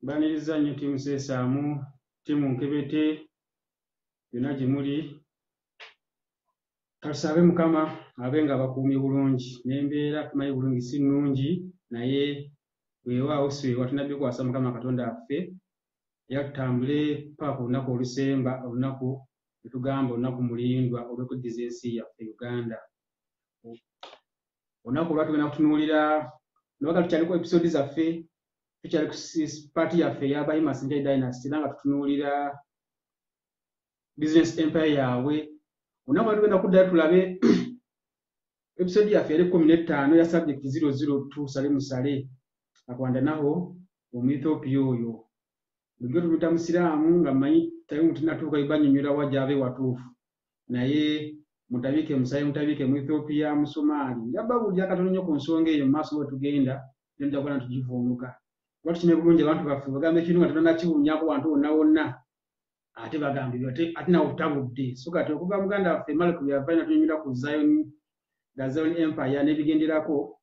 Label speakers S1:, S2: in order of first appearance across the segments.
S1: Baniriza nnyo ttiimu Sesaamu, ttiimu Nkebete, yonna gye muli. Katusabe Mukama abe nga bakuumye bulungi. N'embeera tumanyi bulungi si nnungi, naye weewaawo si weewa tunabbi kwasa Mukama Katonda waffe era tutambule paka olunaku olusemba, olunaku lwe tugamba olunaku mulindwa olw'okuddiza ensi yaffe Uganda. Olunaku olwa tugenda kutunuulira nabaga tukyali ku episode zaffe, tukyali ku paati yaffe eya Bahima Ssenjali Dynasty era nga tutunuulira business empire yaabwe. Olunaku lwa tugenda kuddayo tulabe episode yaffe yali 15 ya subject 002 Sale Musale akwandanaho Omuethiopia oyo. Lugyo tumuyita Musiraamu nga mmanyi tali mutinatuuka ibanyonyola wa gy'abe watuufu. Naye mutabike Musale, mutabike Muethiopia, Musomaali. Yabba bulya katono nnyo ku nsonga eyo mu maaso bwe tugenda ne tujja kuba tugivuunuka. Kuba tukimye bulungi abantu baffe bagamba ekintu nga tebannakiwunyaako bantu bonna bonna ate bagambibwa ate nawe butabudde. So kati okuva muganda waffe Malcolm yava natunyumira ku Zion Empire n'ebigenderako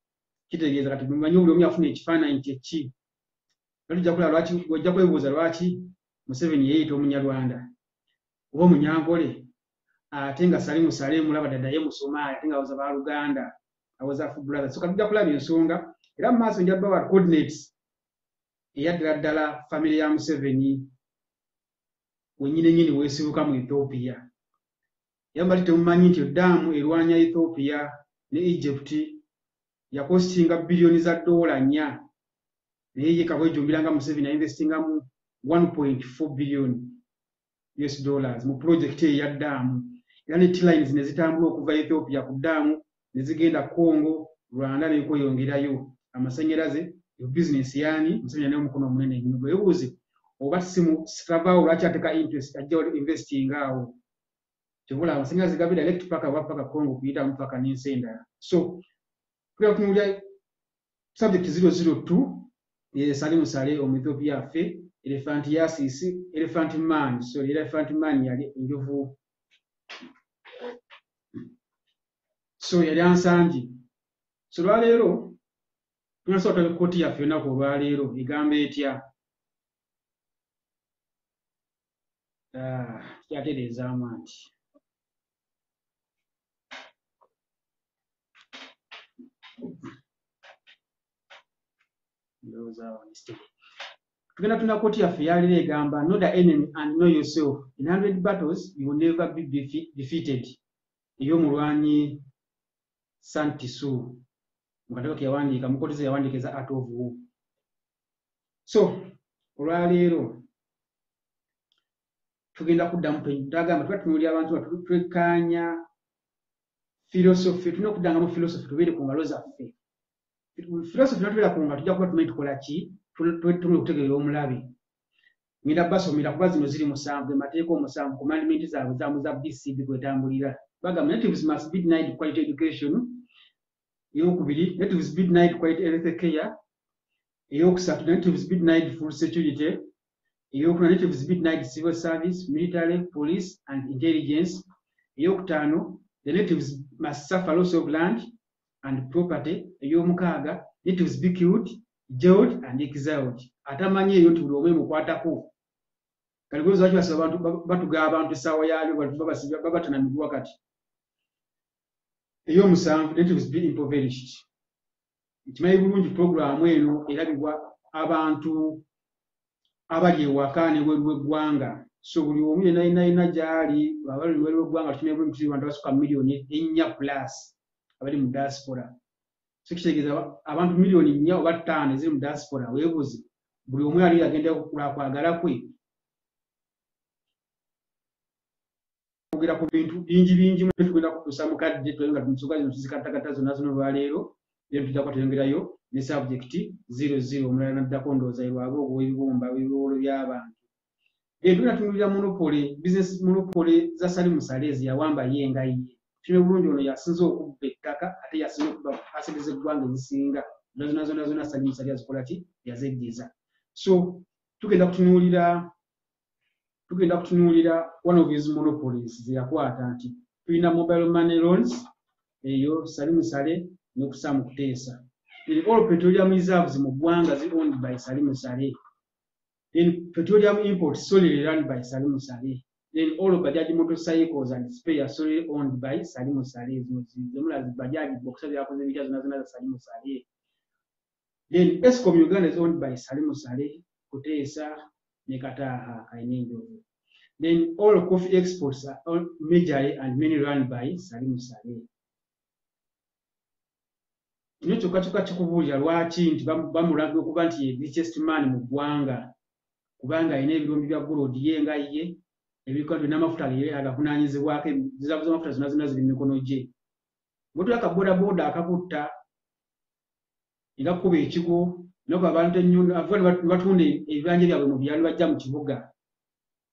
S1: kitegeeza kati mumanyi buli omu yafuna ekifaananyi kye ki. Tujja kulaba lwaki ojja kwebuuza lwaki Museveni yeeyita Omunyarwanda oba Omunyankole ate nga Sale Musale mulaba dada ye Musomaali ate nga awoza baaluganda awoza fu brother. So kati tujja kulaba ensonga era mu maaso njja bawa coordinates eya ddala ddala family ya Museveni wennyini nnyini weesibuka mu Ethiopia. Yambali temumanyi nti eddaamu erwanya Ethiopia ne Egypt yakostinga biliyoni za $4 naye ye kabwejumbira nga Museveni ainvestingamu 1.4 billion US dollars mu project eya ddaamu. Era ne T-lines ne zitambula okuva Ethiopia ku ddaamu ne zigenda Congo, Rwanda ne kweyongerayo. Amasannyalaze business yani Museveni alina omukono omunene nnyo. Bwebuuze oba simu sitabaawo lwaki ateeka interest ajja investing awo. Kyobula amasannyalaze gabe direct paka Congo kuyitamu paka n'ensi endala. So tulina kutunuulira subject 002 Sale Musale Omuethiopia affe elephant yasisi elephant man yali enjovu. So yali ansangi. So lwaleero tunasooka kkooti yaffe ennaku olwaleero egamba etya kyatereezaamu anti tugenda tuna kkooti yaffe yaleero egamba know the enemy and know yourself. In 100 battles you will never be defeated. Ey'omulwanyi Santisu mukateko keyawandiika mukotize yawandiikeza Art of War. So olwaleero tugenda kuddamu tugamba tuba tunuulira abantu nga twekkaanya philosophy, tulina okuddangamu philosophy tubeere ku ngalo zaffe. Philosophy natubeera ku ngalo tujja kuba tumanyi tukola ki tumule okutegeera omulabe. Ngenda basomera kuba zino ziri 7 emateeka 7 commandment zaabwe za BCB kwetambulira. Bagamba natives must be denied quality education. Eyokubiri, natives be denied quality health care. Eyokusatu, natives be denied food security. Eyokuna, natives be denied civil service, military, police and intelligence. Eyokutaano, the natives must suffer loss of land and property. Eyomukaaga, natives be killed, jailed and exiled. Atamanyi eyo nti buli omu emukwatako. Kati gwezo lwaki basaba abantu batugaba abantu essaawa yaalyo babatana miguwa kati. Ey'omusanvu, natives be impoverished. Nkimanyi bulungi puroguramu eno erabibwa abantu abali ewaka n'ebweru w'eggwanga. So buli omu yenna gy'ali abali ebweru w'eggwanga tukimanyi bulungi abantu basukka miliyoni 4+ abali mu diaspora. So kitegeeza abantu miliyoni 4 oba 5 eziri mu diaspora. Weebuuze buli omu yali agenda kwagala kwe. Ogera ku bintu bingi mu tugenda kutuusa mu kadde nga tumusuka zino tuzikatakata zonna olwaleero era tujja kwatengerayo ne subject 00 omulala naddako ndowooza lwaba ogw'ebibumba ebiwolo by'abantu. Tugenda tunuulira monopole, business monopole za Sale Musale eziyawamba ye nga ye. Kimwe bulungi ono yasinze okubba ettaka ate yasinze okubba asente z'eggwanga ezisinga zonna Sale Musale yazikola ki yazeggiza. So tugenda kutunuulira one of his monopolies ze yakwata nti tulina mobile money loans eyo Sale Musale n'okusaamu kuteesa. All petroleum reserves mu ggwanga zi owned by Sale Musale. Then petroleum imports solely run by Salim Saleh. Then all of Bajaj motorcycles and spare solely owned by Salim Saleh. Zimula Bajaj boxer yakoze bita zona Salim Saleh. Then Eskom Uganda is owned by Salim Saleh, Kutesa, Nekataha, Kainengo. Then all coffee exports are majorly and mainly run by Salim Saleh. Kino kyokka kikubuulira lwaki nti bamulanga okuba nti ye richest man mu ggwanga kubanga alina ebirombe bya gold ye nga ye ebikadde n'amafuta ye agavunaanyizibwako zizaabu z'amafuta zonna ziri mu mikono gye. Bwetula akabodaboda akakutta nga kuba ekigo nako abantu ennyo batunda ebibanja byabwe mu byalo bajja mu kibuga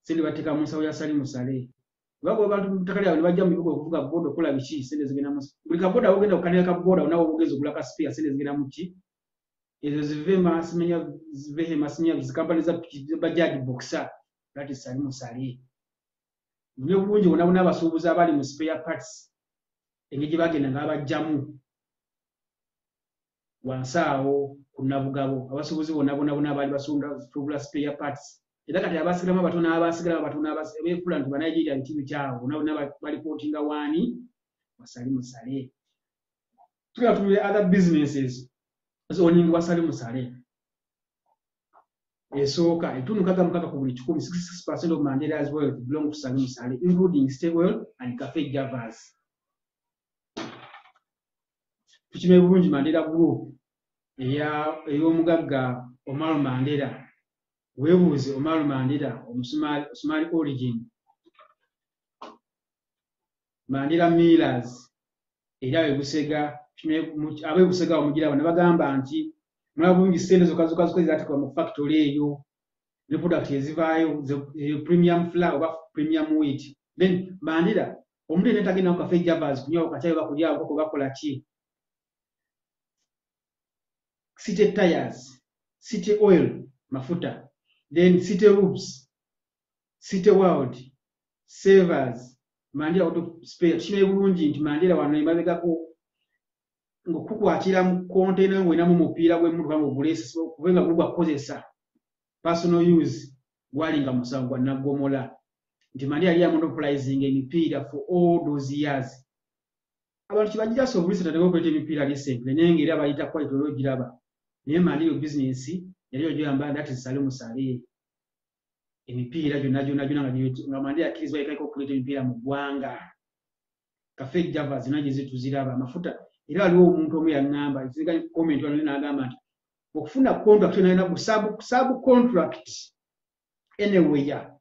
S1: sente bateeka mu nsawo ya Salim Saleh. Babo abantu mu ttaka lyabwe ne bajja mu bibuga okuvuga boda okola biki sente zigenda mu buli kaboda wogenda okukanira kaboda onawo obugezi ogula ka spare sente zigenda mu ki ezo zivema simenya zivehema simenya zikampani za Bajaj boxer that is Salim Saleh. Buli bulungi bonna abasuubuzi abali mu spare parts engeri bagenda ng'abajjamu wansaawo ku Nabugabo abasuubuzi bonna abaali basuubula spare parts. Era kati abasigalamu abatono abeefula nti Banigeria bitiibyo kyabwe bonna balipootinga waani wa Salim Saleh. Tugenda tutunulira other businesses owning wa Salim Saleh. Esooka ebitundu 66 ku buli 10, 66% of Mandela's wealth belong to Salim Saleh, including Stewell and Cafe Javas. Tukimanyi bulungi Mandela Group ey'omugagga Omar Mandela. Weebuuze Omar Mandela Somali origin. Mandela Millers era Busega Busega omugira bano bagamba nti mulabungi ssente zokka zirateekwa mu factory eyo ne product ezivaayo premium flour oba premium wheat. Then Mandela omuntu yenna tagenda ku Cafe Javas kunywa kacaayi bakulyawo koko bakola ki? City tires, City oil mafuta. Then City Roofs, City World, Savers, Mandela Auto Spare. Tukimanyi bulungi nti Mandela wano emabegako ng'okukwatira mu kontena ng'oyinamu omupiira gw'emmotoka ng'ogulesa kubenga guli gwakukozesa personal use gwalinga musango gwa Naggomola. Nti Mandela yali monopolizing emipiira for all those years. Abantu kibajira sobulisa tatego okuleta emipiira recently naye ng'era bayita quite olwogiraba. Naye Mandela business yali ogiyamba that is Salim Saleh. Emipiira gyonna nga Mandela akkirizibwa yekka okuleta emipiira mu ggwanga. Cafe Javas zonna gye zituziraba amafuta. Era waliwo omuntu omu yaŋŋamba ekiziga comment wano n'agamba nti okufuna contract nalina sub contract anywhere.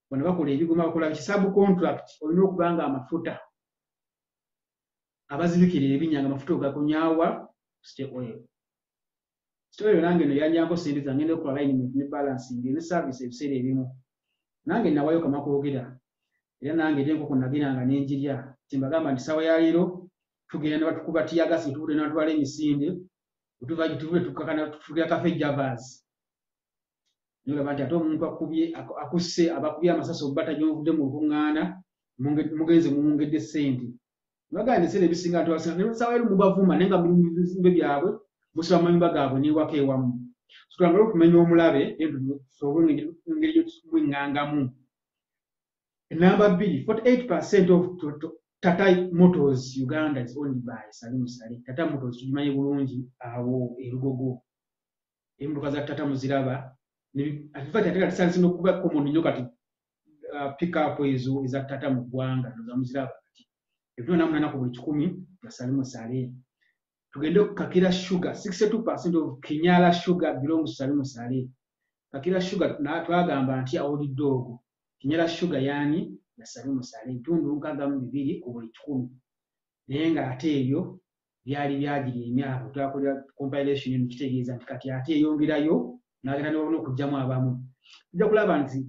S1: Bano bakola ebigoma bakola sub contract olina okuba nga amafuta abazibikira ebinyanga amafuta ogakunyawa State Oil. Story nange no yanjako sente zange ndo kwa alignment ne balancing ne service ebiseera ebimu. Nange nawayo kama kwogera. Era nange ndenko kunagiranga n'enjirya. Timbagamba nti sawa ya leero tugenda batukuba tiyagasi tubude n'atwala emisinde. Tuva gituve tukakana tufugira Cafe Javas. Nyo bantu ato omuntu akusse abakubye amasaso bata gyovudde mu kuŋŋaana mugenze mumungedde sente. Bagande sente bisinga atwasa ne sawa ero mubavuma nenga bizimbe byabwe. Musaba mayumba gaabwe niwaka ewamu. Tutangala okumenya omulabe engeri gy'okuŋŋangamu. Number 2, 48% of Tata Motors Uganda is owned by Salim Saleh. Tata Motors tugimanyi bulungi awo erugogo. Emmotoka za Tata muziraba. Atifaati ate kati sansi n'okuba common nnyo kati pick-up ezo eza Tata mu ggwanga za muziraba kati. Ebyo namuna ku buli 10 ya Salim Saleh. Tugende ku Kakira Sugar, 62% of Kinyala Sugar belongs to Salim Saleh. Kakira Sugar twagamba nti awulidde ogwo. Kinyala Sugar yani ya Salim Saleh tundu 62 ku buli 10. Naye ng'ate ebyo byali byagiri emyaka twakolera compilation eno kitegeeza nti kati ate eyongerayo n'agenda n'okugyamu abamu. Tujja kulaba nti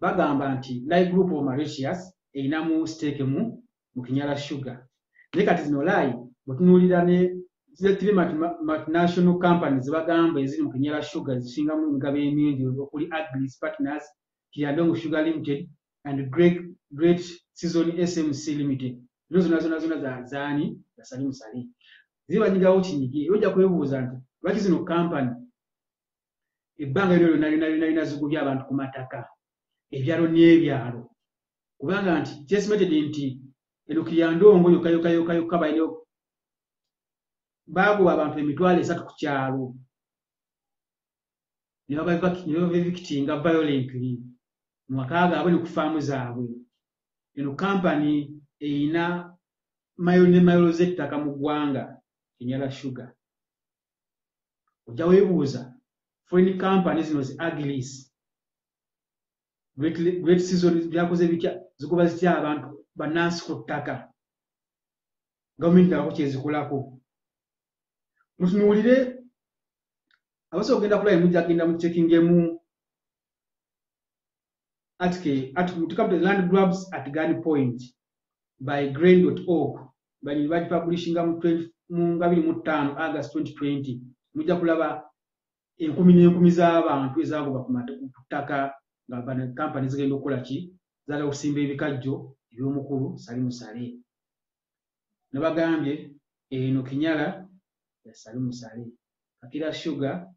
S1: bagamba nti Lai Group of Mauritius erinamu stake mu Kinyala Sugar. Naye kati zino Lai bwetunuulira ne ziri multinational companies bagamba eziri mu Kinyala Sugar zisingamu emigabo emingi okuli Agris Partners, Kiadongo Sugar Limited and Great Season SMC Limited. Zonna zaani za Salim Saleh. Zibanyigawo kinyigi ojja kwebuuza nti lwaki zino company ebbanga eryo lyonna zigubye abantu ku mataka ebyalo n'ebyalo kubanga nti kyesimatedde nti eno Kiryandongo yokka balina baagoba abantu 3,000 ku kyalo ne bavictinga violently mu maka gaabwe ne ku faamu zaabwe. Eno kampani erina mayiro z'ettaka mu ggwanga Kenyala Sugar. Ojja weebuuza foreign company zino zi Agris Great Season byakoze bitya zikuba zitya abantu bannansi ku ttaka gavumenti nako kyezikolako. Mutunuulire abasobola okugenda ku live mujja kugenda mu chekingemu article land grabs at gunpoint by grain.org bali publishinga mu 25 August 2020 mujja kulaba enkumi n'enkumi z'abantu ezagobwa ku ttaka nga bano kampani zigenda okukola ki zaala okusimba ebikajjo eby'omukulu Salimu Sale ne bagambye eno Kinyala ya Salimu Sale Kakira Sugar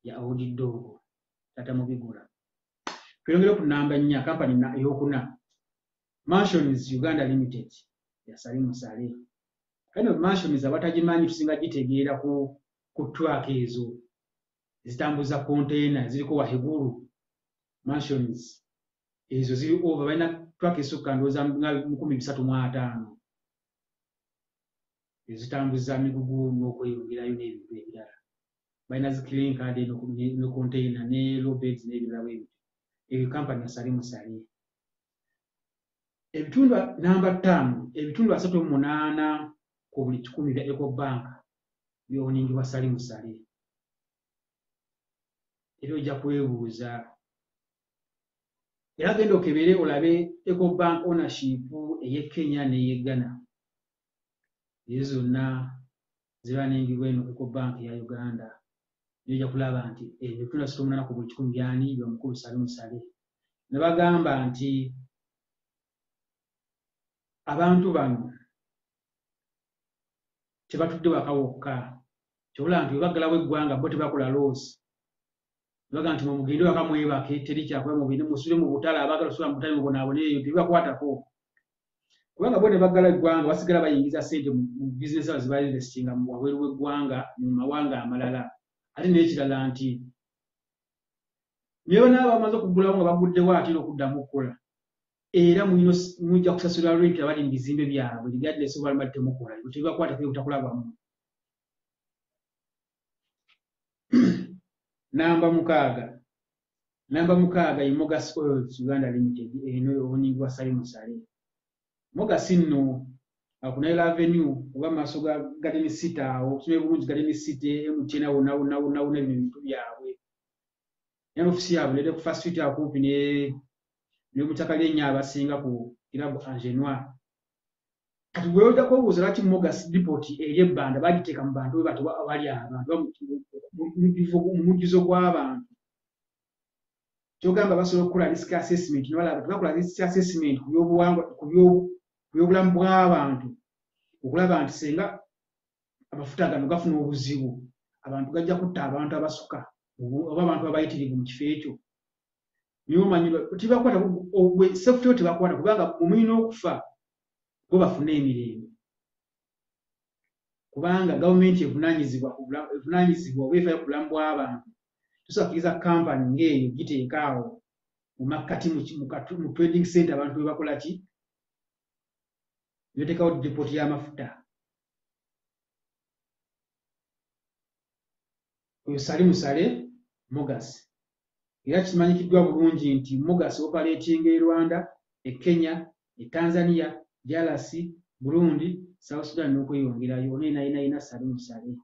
S1: ya Odiddogo tata mubigula. Tweyongere ku namba 4 kampani eyokuna Mansions Uganda Limited ya Salimu Sale. Kano Mansions abatagimanyi tusinga gitegeera ku truck ezo zitambuza container ziriko Wahiguru Mansions ezo ziri over balina truck esukka ndowooza 350 ezitambuza migugu n'okweyongerayo n'ebintu ebirala balina ziclean card ne container ne lowbeds n'ebirala bwebyo. Eyo kampani ya Salimu Sale. Ebitundu namba 5 ebitundu 38 ku buli 100 bya Ecobank byoningibwa Salimu Sale. Ebyo ojja kwebuuza era genda okebere olabe Ecobank ownership ey'e Kenya n'ey'e Ghana ezo zonna zibaningibwa eno Ecobank ya Uganda. Ojja kulaba nti ebitundu 38 ku buli 100 byani by'omukulu Salimu Sale. Ne bagamba nti abantu bano tebatudde waka wokka kyobula nti webaggalawo eggwanga bo tebakola loosi. Baga nti mugende waka mwebake teri kyakola mubine musule mu butala abagala osula mu butale mubonaabona eyo tebibakwatako kubanga bo ne baggala eggwanga basigala bayingiza ssente mu bizinesi abazibalire investinga mu wabweru w'eggwanga mu mawanga amalala. Ate n'ekirala nti niyo naabo bamaze okuggulawo nga baguddewo ate n'okuddamu okukola era mujja kusasula rent abali mu bizimbe byabwe regardless oba bali temukola tebibakwatako ebutakulabwamu. Namba mukaaga ye Mogas Oils Uganda Limited eno oningibwa Salimu Sale. Mogas nno akunaira Avenue oba maaso ga Garden City awo tusome bulungi Garden City MTN wonna ebintu byabwe. Yana ofisi yaabwe eri ku First Street akumpi ne mutaka ly'ennyo abasinga ku Kirabu Angenois. Kati gwe ojja kwebuuza lwaki Mogas Depot eri ebbanda bagiteeka mu bantu bwe bato abali abantu mu mujjuzo gw'abantu. Kyogamba basobola okukola risk assessment nebalaba tebakola risk assessment ku byobulamu bw'abantu okulaba nti senga amafuta gano gafuna obuzibu abantu gajja kutta abantu abasuka oba abantu abayitirivu mu kifo ekyo. Niyo omanyi tebakwata safety tebakwata kubanga omulina okufa bo bafuna emirembe kubanga gavumenti evunaanyizibwa oba efaayo ku bulamu bw'abantu. Tusakkiriza kampani ng'eyo giteeka awo mu makkati mu trading center abantu bwe bakola ki beteekawo depot y'amafuta. Oyo Salimu Sale Mogas era kimanyikiddwa bulungi nti Mogas operating e Rwanda, e Kenya, e Tanzania, DRC, Burundi, South Sudan n'okweyongerayo ina Salimu Sale.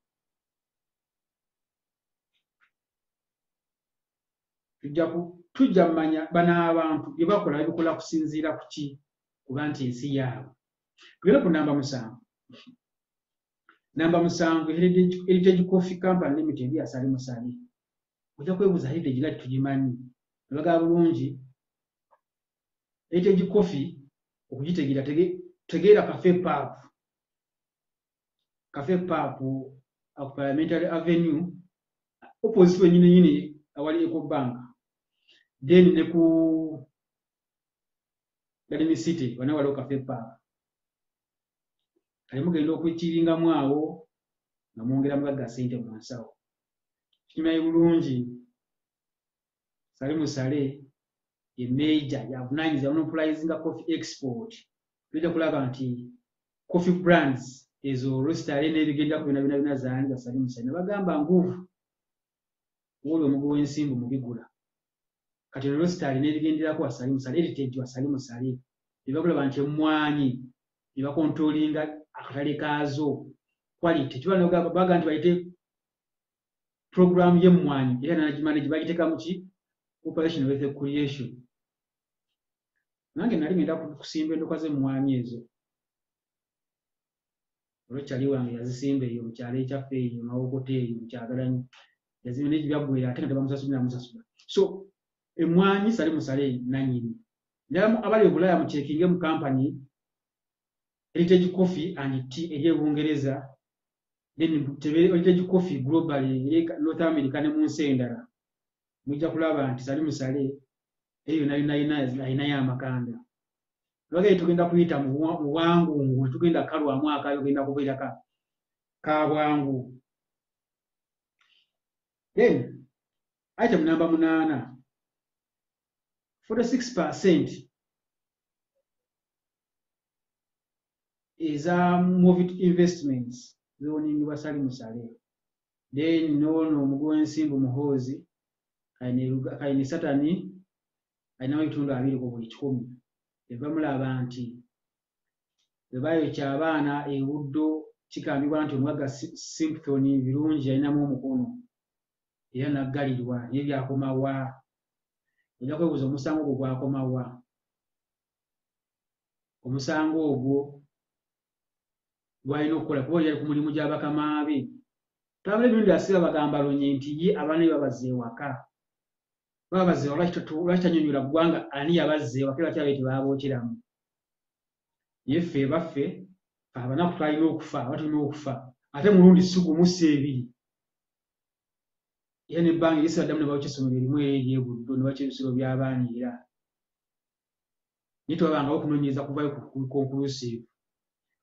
S1: Tujja mmanya bano abantu bye bakola babikola kusinziira ku ki kuba nti ensi yaabwe. Tugere ku namba 7. Namba 7 Heritage Coffee Company Limited ya Salimu Sale. Ojja kwebuuza Heritage lati tugimanyi ebaga bulungi Heritage Coffee okugitegeera tegeera Cafe Pub ku Parliamentary Avenue opposite wenyine awali Ecobank, then ne ku Garden City wana waliwo Cafe Park. Kale mugenda okwekiringamu awo nga mwongeramu gaga ssente mu nsawo. Kimanyi bulungi Salim Saleh ye major yavunaanyizibwa monopolizing coffee export. Tujja kulaba nti coffee brands ezo Roastery n'ebigenda ku bina zaani za Salim Saleh ne bagamba nguvu woli omugu w'ensimbu mu bigula. Kati Roastery n'ebigenderako wa Salim Saleh, heritage wa Salim Saleh, ne bagula nti emmwanyi ne bakontrolinga akatale kaazo quality. Kiba baga nti bayite program y'emmwanyi era n'agimanage bagiteeka mu ki operation with creation. Nange nali ngenda kusimba endoka z'emmwanyi ezo. Olwekyali wange yazisimba eyo mu kyalo ekyaffe eyo Mawogote eyo mu Kyagalanyi. Yazimba n'ebyagwera ate nga tebamusasula. So emmwanyi Salim Saleh nannyini. Ndala abali e Bulaaya mucekinge mu company Heritage Coffee and Tea eri e Bungereza, then Heritage Coffee global eri North America ne mu nsi endala. Mujja kulaba nti Salim Saleh eyo nalinayo amakanda. Lwaki tugenda kuyita mu bwangu tugenda kalwamu akayogenda kubeera ka bwangu. Then item number 8, 46% is Movit Investments zoningibwa Salim Saleh. Then nono omugu w'ensimbu Muhoozi kayini Satani alinawo ebitundu 2 ku buli 100. Bamulaba nti bwe bayokya abaana e Buddo kikambibwa nti omugagga Simpson birungi alinamu omukono era naggalirwa naye byakomawa. Ojja kwebuuza omusango ogwo gwakomawa. Omusango ogwo gwalina okukola kuba yali ku mulimu gy'abakama be. Twabala emirundi asiba bagamba lonye nti ye abaana be babaze ewaka. Babaze lwaki tanyonyola ggwanga ani yabazze ewaka lwaki abaye tebabookeramu. Ye ffe baffe abanaku twalina okufa aba tulina okufa ate mulundi si gumu si 2. Era n'ebbanga erisa baddamu ne bawokya essomero erimu eri e Buddo ne bakya ebisolo by'abaana era. Naye twabangawo okunoonyereza kuvayo ku conclusive.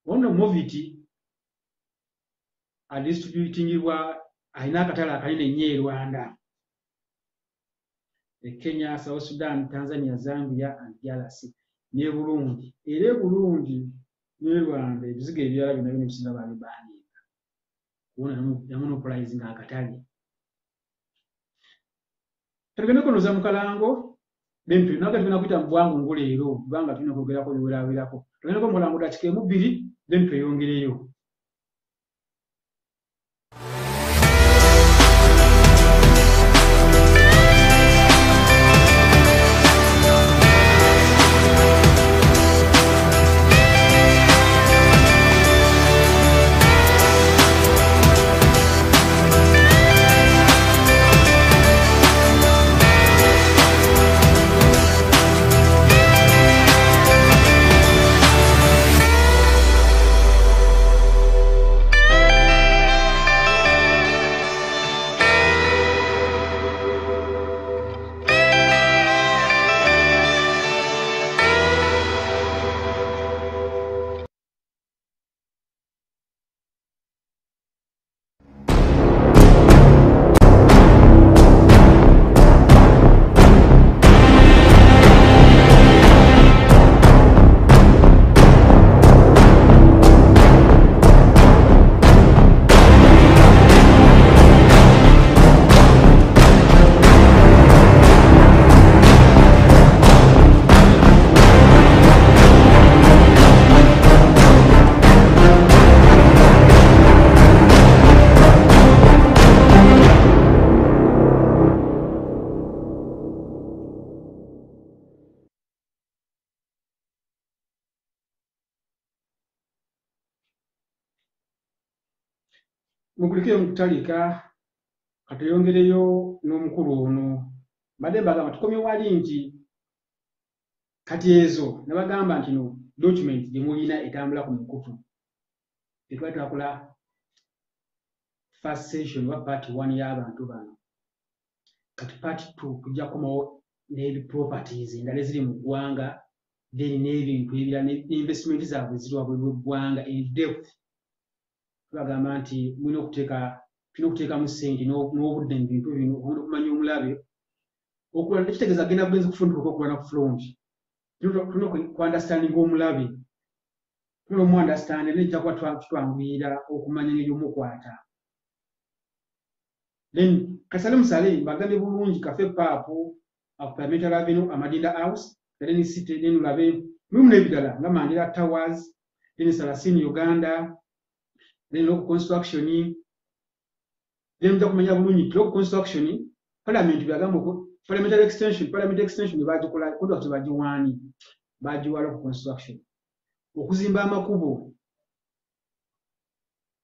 S1: Ono Movit adistributingibwa alina akatale akanene nnyo e Rwanda. E Kenya, South Sudan, Tanzania, Zambia and DRC ne Burundi. Era e Burundi ne Rwanda ebizigo ebirala byonna bisinga babibaaniika. Kubona yamonopolizing akatale. Tugenda kunoza mu kalango bempi naga tugenda kuyita mu bwangu nguleero kubanga tulina okwogerako biweraawerako. Tugenda ku mulango dakika 2 then tweyongereyo. Mukulikeyo mukutalika katuyongereyo n'omukulu ono. Mbadde mbagamba tukomye wali nti kati ezo ne bagamba nti no document gye mulina etambula ku mikutu. Tetwali twakola first session wa part 1 y'abantu bano. kati part 2 tujja kukomawo n'ebi properties endala eziri mu ggwanga then n'ebintu ebirala n'investment zaabwe ziri wabweru w'eggwanga in depth. Tubagamba nti tulina okuteekamu ssente n'obudde mu bintu bino okumanya omulabe okulala tekitegeeza agenda bugenzi kufundika okulala ku front. Tulina okuandastandinga omulabe, tulina omuandastandi nejja kuba tutwanguyira okumanya engeri omukwata. Then kasale musale bagambye bulungi kafe paapu parliamentary avenue Amadinda House then city then ulabe mulimu n'ebirala nga Mandela Towers then Salasini Uganda then local construction then mujja kumanya bulungi local construction parliament byagamba parliamentary extension bagikola kodwa tebagiwaani bagiwa local construction okuzimba amakubo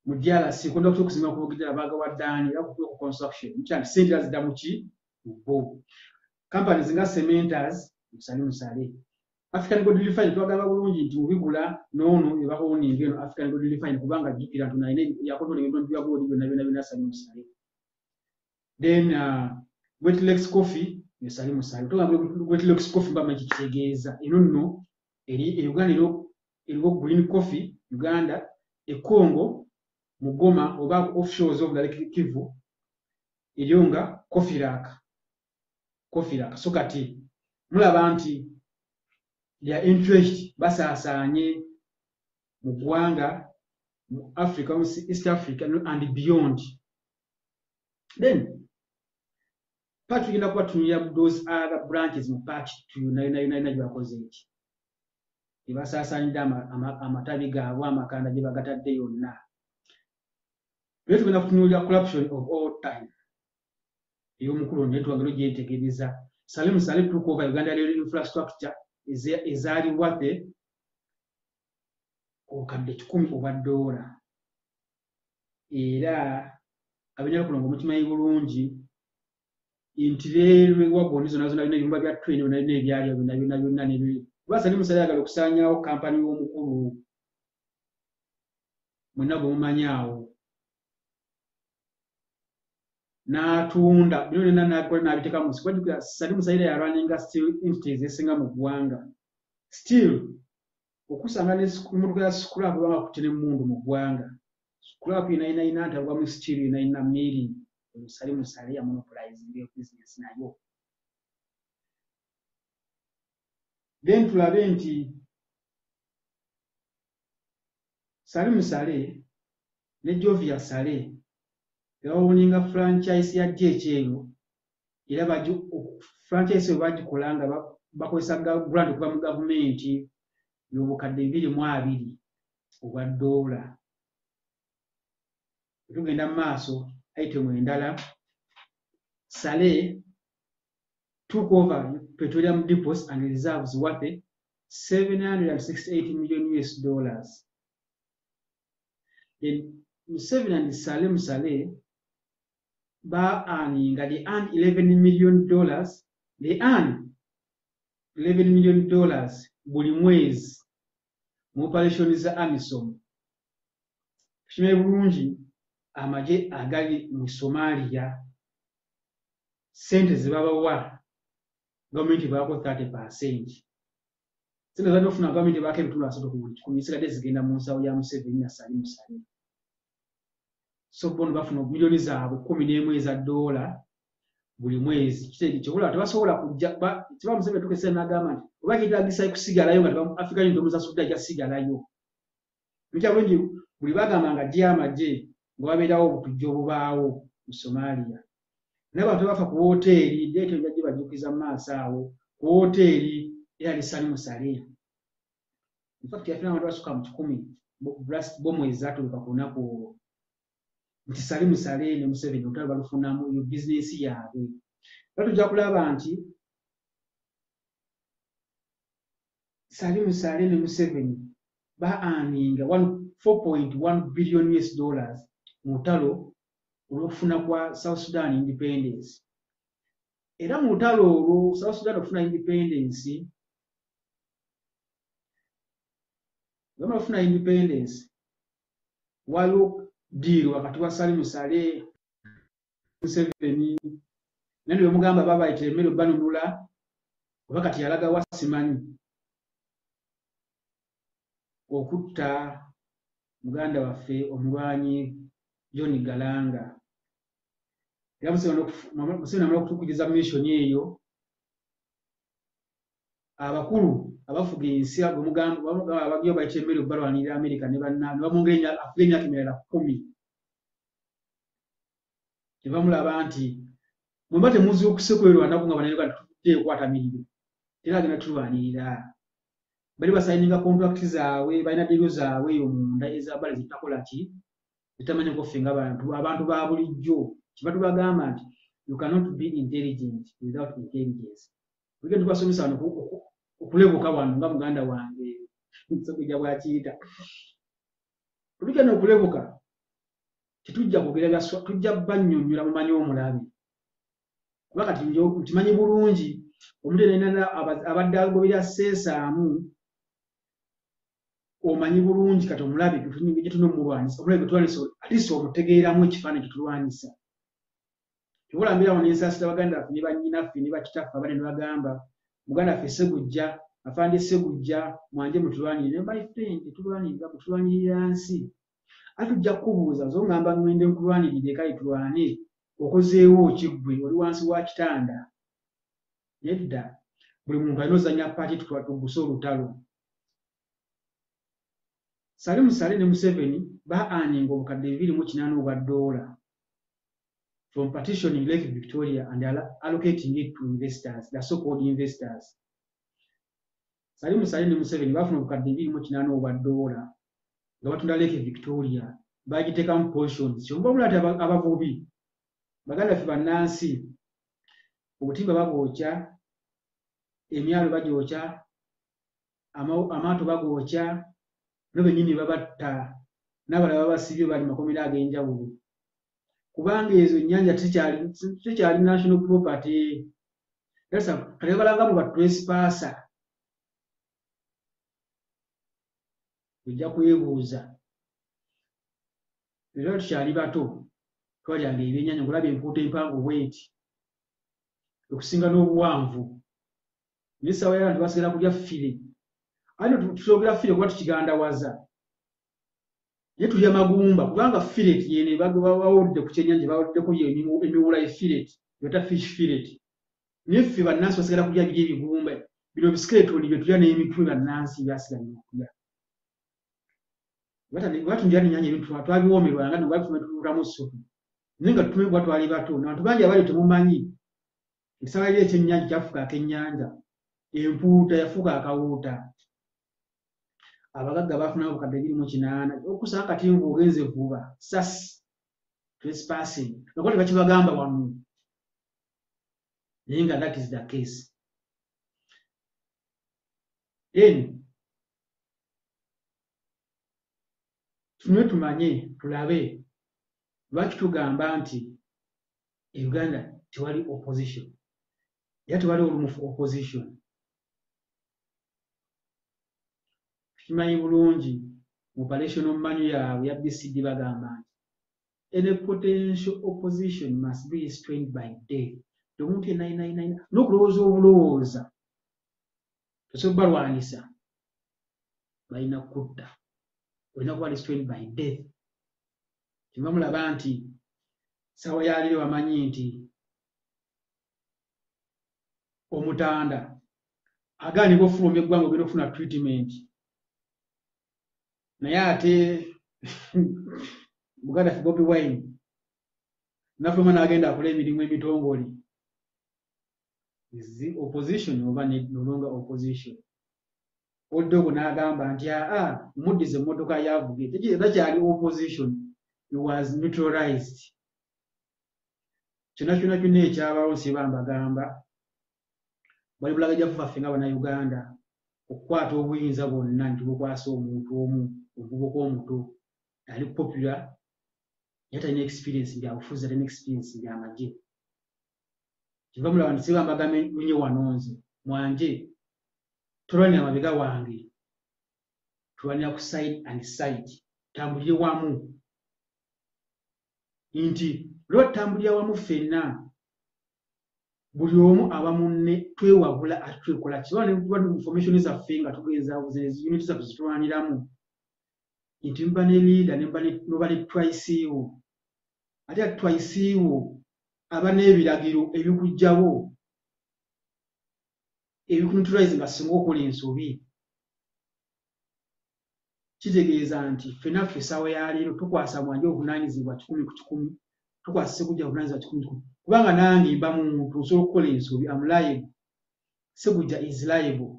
S1: mu DRC konda okuzimba amakubo gidala bagawa ddaani local construction mukyanti sente zidda mu ki bo companies nga Cementers musale African Gold Refinery twagamba bulungi nti mubigula noono ebakawuninga eno African Gold Refinery kubanga jjukira tunaine yakotola ebintu bya gold byonna musale. Then Great Lakes Coffee yesali musale tugamba Great Lakes Coffee mbama kitegeeza eno nno eri Uganda eriwo Green Coffee Uganda Congo Mugoma oba offshores of Lake Kivu erionga Coffee Rack so kati mulaba nti their interest basaasaanye mu ggwanga mu Africa East Africa and beyond. Then part tugenda kuba tunira those other branches mu part 2 nayo gyakoze eki ebasaasaanidde amatabi gaabwe amakanda gye bagatadde yonna. Naye tugenda kutunuulira corruption of all time ey'omukulu naye twagala gyentegereza Musale took over Uganda rail infrastructure ezaali wate obukadde 10 obwa ddoola era abenyala kulonga omukimanyi bulungi nti railway wagon zonna birina ebyumba bya train birina ebyalyo byonna nebiri kuba Musale ayagala okusaanyaawo kampani y'omukulu mwenna gwe mumanyaawo n'atunda bino byonna n'abikola n'abiteeka mu nsi kuba Musale yalwanyenga steel entities ezisinga mu ggwanga still okusanga n'emmotoka ya scrap banga kutene mundu mu ggwanga scrap ina ntabwa mu steel ina milling Musale ya monopolize ngeyo business nayo. Then tulabe nti Musale ne Jovia Sale yawuninga franchise ya JHL era franchise bagikolanga bakozesa grant okuva mu gavumenti y'obukadde 22 obwa ddoola. Tugenda mu maaso item endala Sale took over petroleum depots and reserves worth $768 million. Then Museveni and Musale they earned $11 million. They earn $11 million buli mwezi mu operation za AMISOM. Kimwe bulungi amaje agali mu Somalia sente zibabawa gavumenti baako 30%. Sente zanofuna gavumenti baako ebitundu 30 ku misigade zigenda mu nsawo ya Museveni na Musale. So bono bafuna milioni zaabwe 11 eza ddoola buli mwezi. Kitegeeza kyobola tebasobola kujja kiba Museveni tukese n'agamba nti oba kitagisa kusigalayo nga Africa Union tomusasudde ajja sigalayo. Mikya bulungi buli bagamba nga gy'amagye nga wabeerawo obutujja obubaawo mu Somalia. N'abantu bafa ku woteeri deeto njagye bajjukiza mu maaso awo ku woteeri eyali Musale. In fact yafuna abantu basukka mu 10 bomwezi atuluka ku lunaku olwo. Nti Musale ne Museveni otalo balufunamu yo business yaabwe. Tujja kulaba nti Musale ne Museveni ba-earninga $4.1 billion mu lutalo olw'okufuna kwa South Sudan independence. Era mu lutalo olwo South Sudan okufuna independence waliwo deal wakati wa Musale Museveni naye bwe mugamba babayitira emmere banunula oba kati yalaga wa simanyi okutta muganda waffe omulwanyi John Galanga. Era Museveni amala okutuukiriza mission eyo, abakulu abafuga ensi abagiyo bayitira emmere balwanirira Amerika ne bamwongera afuga emyaka emirala 10. Ne bamulaba nti mwemba temuzuukuse kwerwanako nga banauganda tutudde ekwatamirivu era agenda tulwanirira. Bali basayininga contract zaabwe, balina diiro zaabwe eyo munda ez'abbali zitakola ki, zitamanya ko ffe ng'abantu ba bulijjo. Kiba tubagamba nti you cannot be intelligent without intelligence. Tugenda tubasomesa wano okulebuka wano nga muganda wange Nsokujja bw'akiyita. Tugenda okulebuka tetujja kwogera tujja bannyonnyola mumanyi omulabe. Kuba kati ntimanyi bulungi omuntu yenna abadde agobera seesaamu omanyi bulungi kati omulabe gye tunomulwanisa omulabe gwe tulwanisa atisi omutegeeramu ekifaananyi kitulwanisa. Tebulambira wano ensaasira baganda baffe ne bannyinaffe ne bakitaffe abane ne bagamba muganda waffe Ssegujja afande Ssegujja mwanje mutulwanirire. My friend tetulwanirira mutulwanirira nsi. Ate tujja kukubuuza zo ngamba ngende nkulwanirire kale tulwane okozeewo kiggwe oli wansi wa kitanda. Nedda buli muntu alina ozannya paati tuguse olutalo. Salim Saleh ne Museveni baaninga obukadde 2.8 obwa $, from partitioning Lake Victoria and allocating it to investors, the so-called investors. Salim Saleh ne Museveni bafuna obukadde 2.8 obwa $, nga batunda Lake Victoria bagiteekamu portions. Kyomba mulati abavubi baganda ffe bannansi obutimba babwokya, emyalo bagyokya, amaato bagookya, no bennyini babatta n'abalala babasibye bali makomera ag'enjawulo. Kubanga ezo ennyanja tekyali national property. Kati babalanga mu batrespaasa. Ojja kwebuuza. Era tukyali bato twalyanga ebyennyanja ng'olaba empuuta empanvu bw'eti okusinga n'obuwanvu. N'essaawa y'abantu basigala kulya ffire. Ate tusoogera ffire kuba tukigandawaza. Ye tulya magumba kubanga fillet yene bawodde ku kyennyanja bawoddeko emiwula efillet yota fish fillet. Neffe bannansi basigala kulya biri ebigumba bino bisikeleetoni bye tulya n'emitwe bannansi byasigalira okulya. Batundira n'ennyanja ebintu twabiwoomerwa nga nebafuna tutulamu ssupu. Naye nga tutumibwa twali bato n'abantu bangi abali temumanyi ekisala eri ekyennyanja kyafuuka akennyanja, empuuta yafuuka akawuuta. Abagagga bafuna obukadde 2.8 okusa akati ng'ogenze vuba sasi trespassing nakote bakibagamba wano naye nga that is the case. Then tunwe tumanye tulabe lwaki tugamba nti e Uganda tewali opposition era tewali olumufu opposition. Kimanyi bulungi operational manual yaabwe ya BCD bagamba nti any potential opposition must be restrained by death. Omuntu yenna n'okulowooza obulowooza tosobola balwanisa balina kutta, olina kuba restrained by death. Kyemba mulaba nti ssaawa ya leero bamanyi nti Omutanda agaanibwa ofulumya eggwanga ogenda okufuna treatment. Naye ate Buganda ffe Bobi Wine nafuluma n'agenda akola emirimu emitongole. Is the opposition oba no longer opposition? Oddogo n'agamba nti muddize emmotoka yavuge takyali opposition, he was neutralized. Kyonna ekyabawo si bambagamba bali bulaga ffe nga Bannayuganda okukwata obuyinza bwonna nti bukwasa omuntu omu omuvubuka omuto ali popular yatalina experience byabufuzi atalina experience byamagye. Kiva mulaba nti sibambagamba nye wanonze mwanje tulwanira amabega wange tulwanira ku side and side tambulire wamu nti lwe tutambulira wamu ffenna buli omu aba munne twewabula ate twekola kiba information zaffe nga tugeza unit zaffe zitulwaniramu nti mba ne leader noba ne twisiiwo ate ati twisiiwo aba n'ebiragiro ebikugjawo ebikuneutralize nga singa okola ensobi kitegeeza nti ffenaffe essaawa ya leero tukwasa mwanje obuvunaanyizibwa 100 ku 100 tukwasa Ssekujja obuvunaanyizibwa 100 ku 100 kubanga nange mba muntu osobola okukola ensobi am liable Ssekujja is liable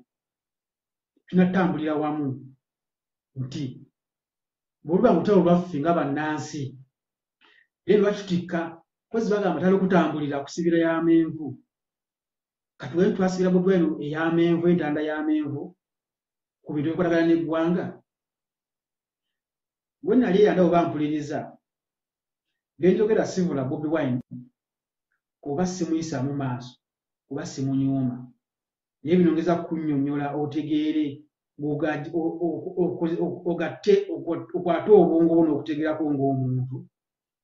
S1: tunatambulira wamu nti bwoluba ngutalo lwaffe nga bannansi era batutikka kozi bagamba tali okutambulira kusibira y'amenvu katuwe twasibira budweno ey'amenvu entanda y'amenvu ku bintu ebikolagana n'eggwanga bwe nali eyanda oba mpuliriza benjogera sivula Bobi Wine oba simuyisa mu maaso oba simunyuma naye binongeza kunnyonnyola otegeere okwate obwongo buno okutegeerako ng'omuntu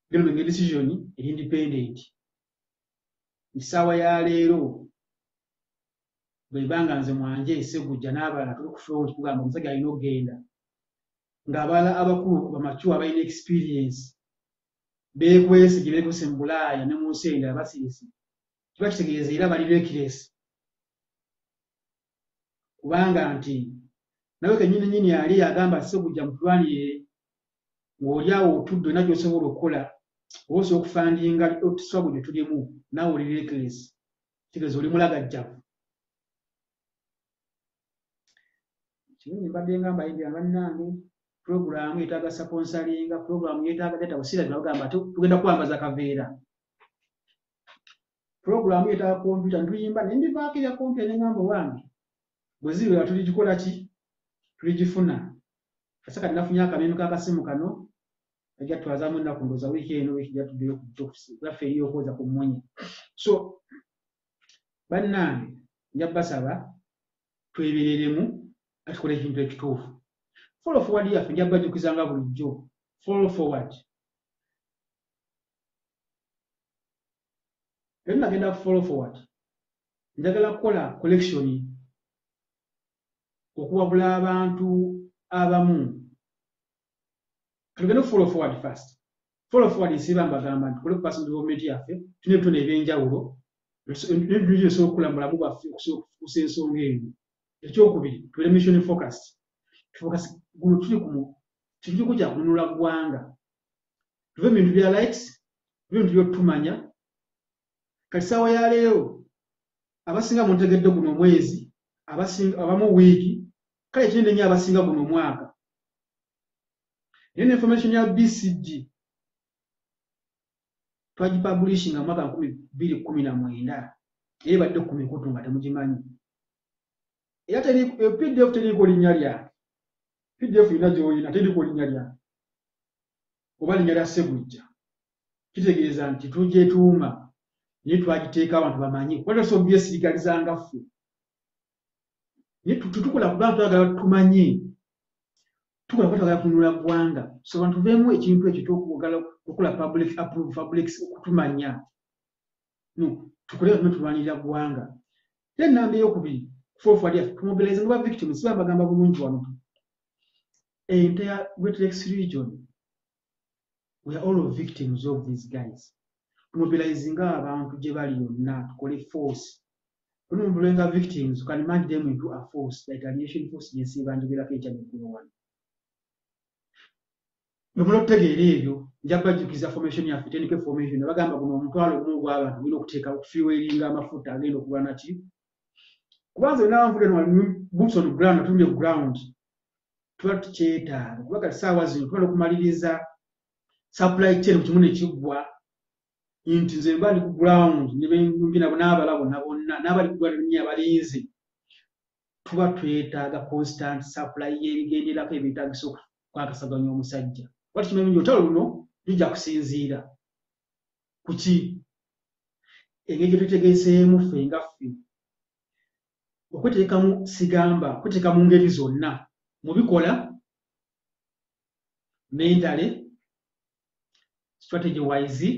S1: geno menge decision eri independent essaawa ya leero bwe banga nze mwanje Ssekujja n'abalala tuli ku front kugamba omusajja alina okugenda ng'abalala abakulu bamakyuwa balina experience beekwese gye beekwese mu Bulaaya ne mu nsi endala basirise kiba kitegeeza era bali reckless kubanga nti nawe kennyini yali agamba Ssekujja mutulwanire ng'oli awo otudde olina gy'osobola okukola oba osobola okufandinga otuswago gye tulimu naawe oli reckless kitegeeza oli mulagajjavu kinyini mbadde ngamba yingira bannange program yetaaga sponsoringa program yetaaga data busira bagamba tugenda kwambaza kaveera program yetaaga computer ntuyimba nendivaako ya computer n'engamba wange bwe zibeera tuligikola ki tuligifuna kasaka nafunye akamenu k'akasimu kano ajja twazaamu ennaku ndoza wiiki eno wiiki jatuddeyo ku jokisi laffe eriyo okwoza ku mmunye so bannange nja basaba twebereremu atukole ekintu ekituufu follow forward yaffe nja bajjukizanga bulijjo follow forward era nagenda ku follow forward njagala kukola collection okuwabula abantu abamu tugenda follow forward first follow forward isiba mbagamba nti tukole ku personal development yaffe tulina ebitone ebyenjawulo nebintu ebisobola okukulambulamu bwaffe okusa ensonga eno ekyokubiri tubere mission focused tufocus guno tuli kintu kujja kununula ggwanga tuve mu bintu bya lights bintu byotumanya kati ssaawa ya leero abasinga muntegedde guno omwezi abamu wiiki kale kinene nnyo abasinga guno omwaka naye information ya BCG twagipublishinga mu mwaka 2019 naye badde ku mikutu nga temugimanyi era PDF teriko linnya lyange PDF ina gy'oyina teriko linnya lyange oba linnya lya Ssekujja kitegeeza nti tugyetuuma naye twagiteeka abantu bamanyi waliwo so byesigalizanga ffe naye tutukola ku bantu twagala tumanye tukola ku twagala kununula ggwanga so abantu tuveemu ekintu ekyo twagala okukola public approve public okutumanya no tukole nga tulwanirira ggwanga era ennamba ey'okubiri forward yaffe tumobilize nga victims siba mbagamba bulungi wano entire Great Lakes region we are all victims of these guys mobilizing abantu gye bali yonna tukole force tunomubulenga victims can manage them into a force like retaliation force yesiba njogerako ekyamikulu wano nomulo okutegeera ebyo nja kubajjukiza formation yaffe tenike formation bagamba guno omutwalo gumu gw'abantu bulina okuteeka okufiweringa amafuta agenda okuba naki kubanza nawanvudde no boots on ground atumbye ground tuba tukyetaaga kuba kati ssaawa zino tubala okumaliriza supply chain kimu ne kiggwa nti nze mba ndi ku ground nebenginabo n'abala bonna n'abali kugwannya abalinzi tuba twetaaga constant supply y'ebigenderako ebyetaagisa okwakasaganya omusajja wati kimanyi nti otalo luno lujja kusinziira kuki engeri gye tutegeeseemu ffe nga ffe okweteekamu sigamba okweteeka mu ngeri zonna mubikola mentally strategy wise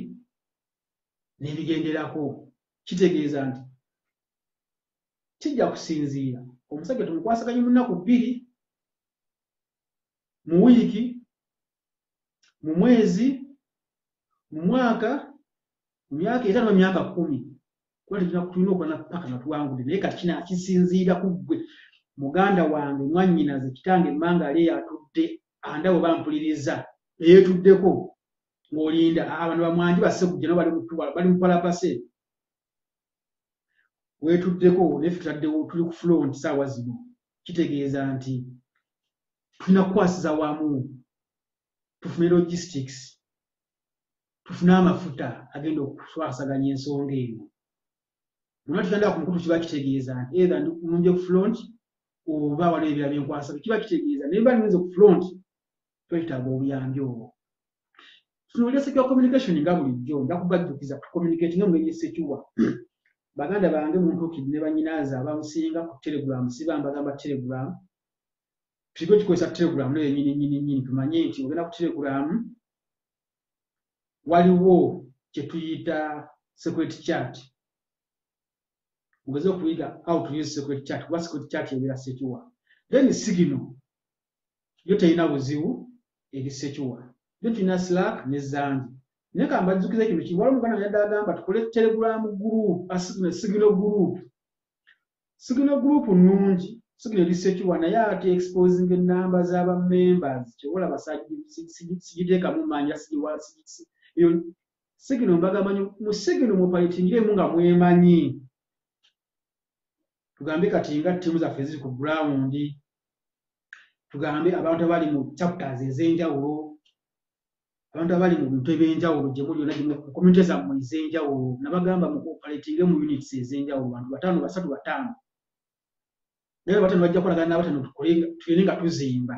S1: n'ebigenderako kitegeeza nti kijja kusinziira omusajja tumukwasaganye mu nnaku 2 mu wiiki mu mwezi mu mwaka mu myaka 5 mu myaka 10 kuba tulina okubona paka nga tuwangudde naye kati kina kisinziira ku ggwe muganda wange mwannyinaze kitange emmanga ali atudde andabo bampuliriza eyeetuddeko ng'olinda abantu bamwanji bassegujja no bali mu palapase weetuddeko naye tutaddewo tuli ku front saawa zino kitegeeza nti tulina kukwasiza wamu tufune logistics tufune amafuta agenda okuswasaganya ensonga eno muna tutandika ku mukutu kiba kitegeeza nti either ndi ku front oba waliwo ebirala byenkwasa kiba kitegeeza naye mba niweze ku front twetaaga obuyambi obwo tunuulira secure communication nga bulijjo nja kubajjukiza tucommunicate ng'engeri y'essekiwa baganda bange muntuukidde ne bannyinaaza abamusinga ku telegram siba mbagamba telegram tulibe tukozesa telegram nayo yennyini tumanye nti ogenda ku telegram waliwo kye tuyita security chat mugeze okuyiga how to use security chat kuba security chat ebeera sekiwa then signal yo terina buzibu eri sekiwa yo tulina Slack ne Zangi naye ka mbajjukiza ekintu kiwala omuganda yadde agamba tukole telegram group signal group nnungi signal eri sekiwa naye ate exposing enamba z'aba members kyobola sigiteekamu manja yo signal mbagamanyi mu signal mupalitingiremu nga mwemanyi tugambe kati nga ttiimu zaffe ziri ku ground tugambe abantu abali mu chapters ez'enjawulo abantu abali mu bintu eby'enjawulo gye muli yonna mu community zammwe ez'enjawulo nabagamba mu operating mu units ez'enjawulo bantu 5 3 5 naye batano bajja kukolagana n'abatano tulina nga tuzimba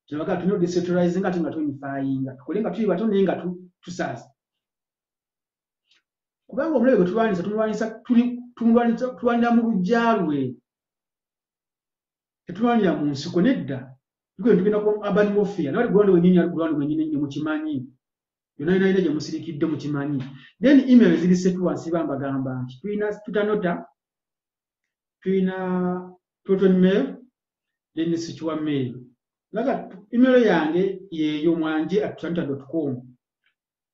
S1: tunabaga tulina decentralize nga tunga tunifyinga tukole nga tuli bato naye nga tusaasa kubanga omulebe gwe tulwanira mu lujjalwe tetulwanira mu nsiko nedda tugenda ku urban warfare nabali gulwanda wenyini mukimanyi yonna yonna gye musirikidde mukimanyi then email ziri setu wansi bambagamba nti tulina proton mail then secure mail laga email yange yeeyo mwanje@twitter.com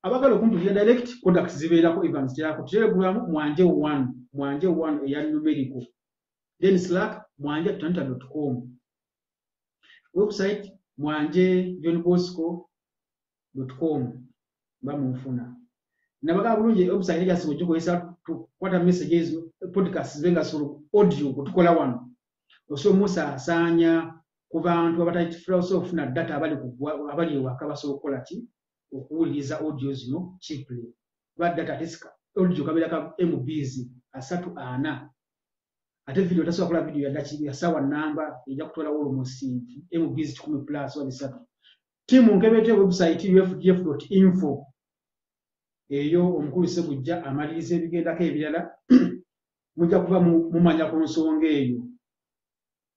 S1: abagala okumpulira direct contacts zibeerako events yako telegram mwanje1 eya numerical then Slack mwanje@twitter.com website mwanje.johnbosco.com bamunfuna nabagala bulungi website ejja sibo gikoyesa tukwata messages podcasts zenga solo audio kutukola wano oso musaasanya ku bantu abatayifula ofuna data abali ewaka basobola okukola ki okuwuliriza audio zino cheaply ba data disk audio kabira ka MBs 3-4 ate video tasobola kola video ya sawa namba ejja kutola almost MBs 10 plus wali 3 timu nkebete website ufdf.info eyo omukulu Ssebujja amaliriza ebigendako ebirala mujja kuba mumanya ku nsonga eyo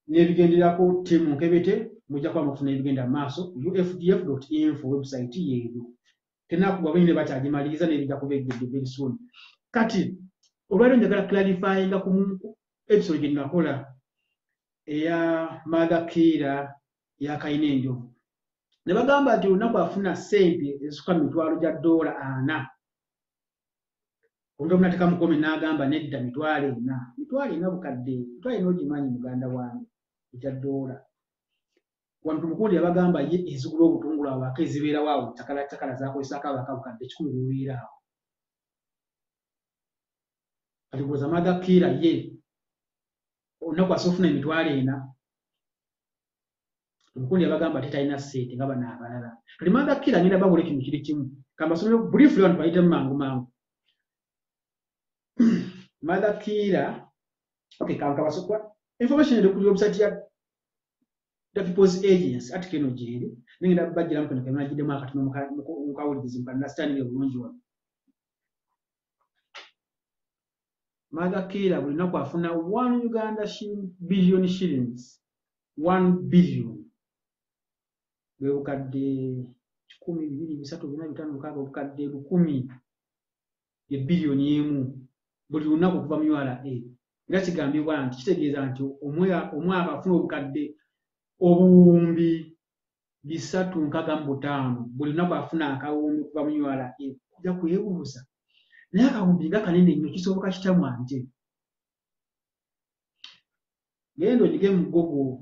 S1: n'ebigenderako timu nkebete mujja kuba mufuna ebigenda maaso ufdf.info website yeeyo tenakuba banyine bakyagimaliriza n'ebijja kuba eggedde very soon kati olwaliro njagala clarifyinga ku episode gye nakola eya Mother Kira ya Kayina Enjovu ne bagamba nti olunaku afuna ssente ezisuka $40 omuntu omunateeka mukome n'agamba nedda $400 bukadde $400 ogimanyi muganda wange ekya $1 wantu mukundi yabagamba ye ezigula obutungulu abaka ezibeerawo awo takala zakozesako abaka bukadde 100 bubeeraawo kati kuza Mother Kira ye olunaku asofuna $400 omukundi yabagamba tetalina ssente nga bano abalala kati Mother Kira ngenda babula ekintu kiri kimu kambasomero briefly wano bayite mangu Mother Kira okay kabasokwa information eri ku website ya the People's Agency at Keno Jeri ngenda bajira mkono kama jide mwaka mukawulizi mpa understanding obulungi wano Mother Kira bulina kwafuna 1 Uganda billion shillings 1 billion bukadde 10 2 3 4 5 6 bukadde 10 ye billion yemu buli lunaku kuva mu URA era kigambibwa nti kitegeeza nti omwaka afuna obukadde obuwumbi 365 buli lunaku afuna akawumbi kuva mu URA. Kujja kwebuuza naye akawumbi nga kanene nnyo kisoboka kitamu ate. Genda onyige mu Google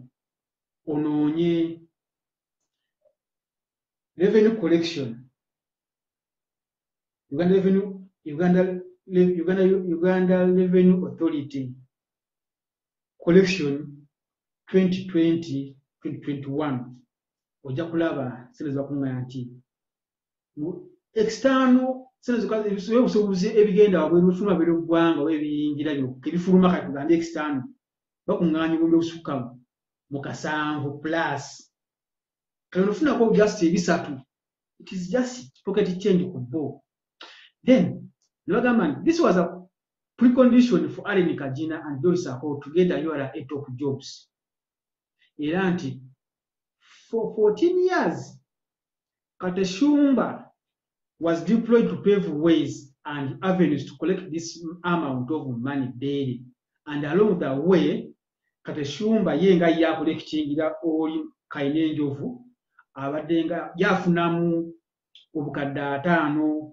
S1: onoonye revenue collection, Uganda Revenue Authority collection 2020-2021. Ojja kulaba sente zibakuŋŋaanya nti external sente ebisobozi ebigenda wabweru bifuluma biri eggwanga oba ebiyingira byokka ebifuluma kati tugambe external bakuŋŋaanya obumbi obusukka mu 7 plus. Kale ofunako just 3. It is just pocket change ku bo. Then nebagamba this was a precondition for Allen Kajina and Doris Ako to get the URA top jobs. Era nti for 14 years Kateshumba was deployed to pave ways and avenues to collect this amount of money daily, and along the way Kateshumba yenga ya collectingira oli Kainenjovu abadde nga yafunamu obukadde 5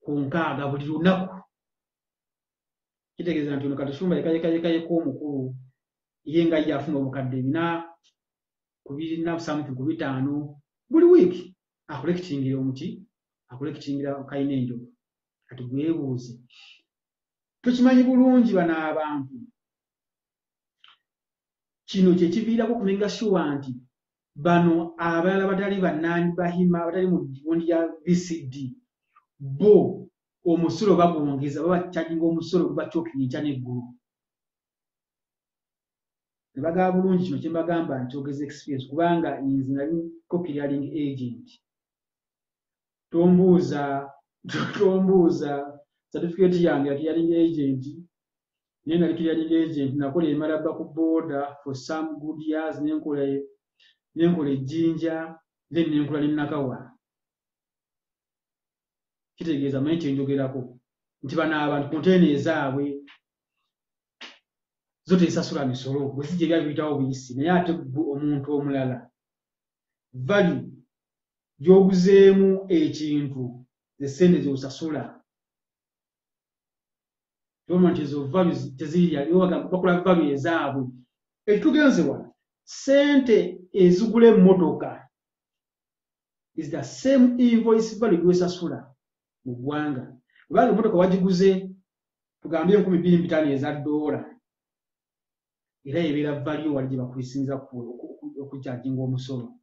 S1: ku 6 buli lunaku. Kitegeeza nti ono Kateshumba yekayekayeko omukulu yenga yafuna obukadde 4 ku 5 buli week akolektingira omuti akolektingira Kainenjovu. Kati gwebuuze tukimanyi bulungi bano abantu kino kyekiviirako kumenga sure nti bano abalala batali bannani bahima batali mu dibondi ya VCD bo omusolo bagwongeza babacajinga omusolo gubacookinja n'eggulu. Ne bagamba bulungi kino kye mbagamba nti ogeza experience kubanga nze nali copying agent. Tombuuza certificate yange ya clearing agent naye nali clearing agent nakola emalaba ku border for some good years nenkola ejjinja then nenkola n'Nakawa. Kitegeeza manyi kyenjogerako nti bano abantu konteyina ezaabwe zo tezisasula misolo bwe zijja ebya biyitawo buyisi naye ate omuntu omulala value gy'oguzeemu ekintu esente gy'osasula gy'oluma nti ezo value tezirya bakola value ezaabwe. Ekitugenze wano sente ezigula emmotoka is the same invoice value gy'osasula mu ggwanga. Kubanga emmotoka wagiguze tugambe $2,500 eza $, era ebeera value wali gye bakwisinza okukyajinga omusolo.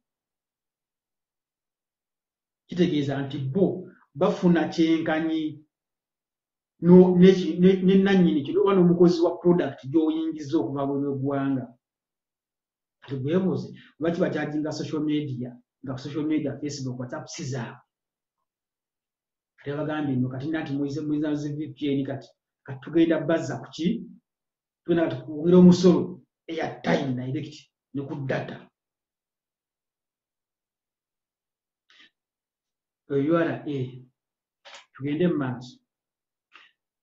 S1: Kitegeeza nti bo bafuna kyenkanyi n'ennannyini kino oba n'omukozi wa product gy'oyingiza okuva mu ggwanga. Kati bwebuuze oba kibakyajinga social media nga ku social media Facebook WhatsApp si zaabwe. Kati bagambye nno kati nati muyiza VPN kati tugenda bazza ku ki tugenda kati kuwira omusolo eya time direct ne ku data. URA tugende mu maaso.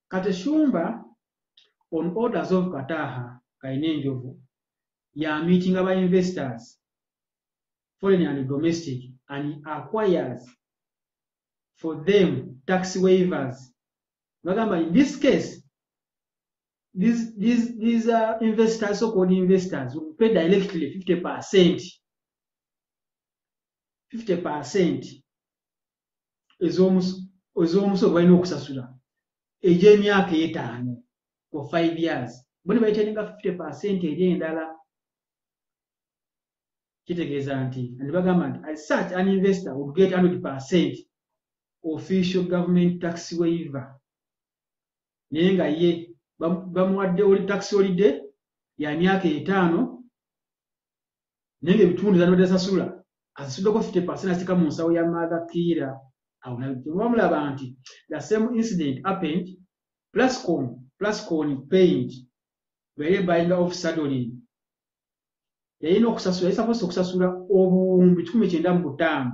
S1: Kateshumba on orders of Kataha Kainenjovu ya meeting aba investors foreign and domestic and acquires for them tax waivers. Bagamba in this case these are investors, so-called investors who pay directly 50% ez'omusolo balina okusasula egy'emyaka 5 for 5 years. Boni bayitaninga 50% ery'endala. Kitegeeza nti bagamba nti as such an investor would get 100% official government tax waiver. Naye nga ye bamuwadde tax holiday ya myaka 5 naye ebitundu zanobadde asasula asasuddeko 50% asika mu nsawo ya Mother Kira. Awo bamulaba nti the same incident happened Plascon paint were buying off saddling. Yayina okusasula supposed okusasula obuwumbi 195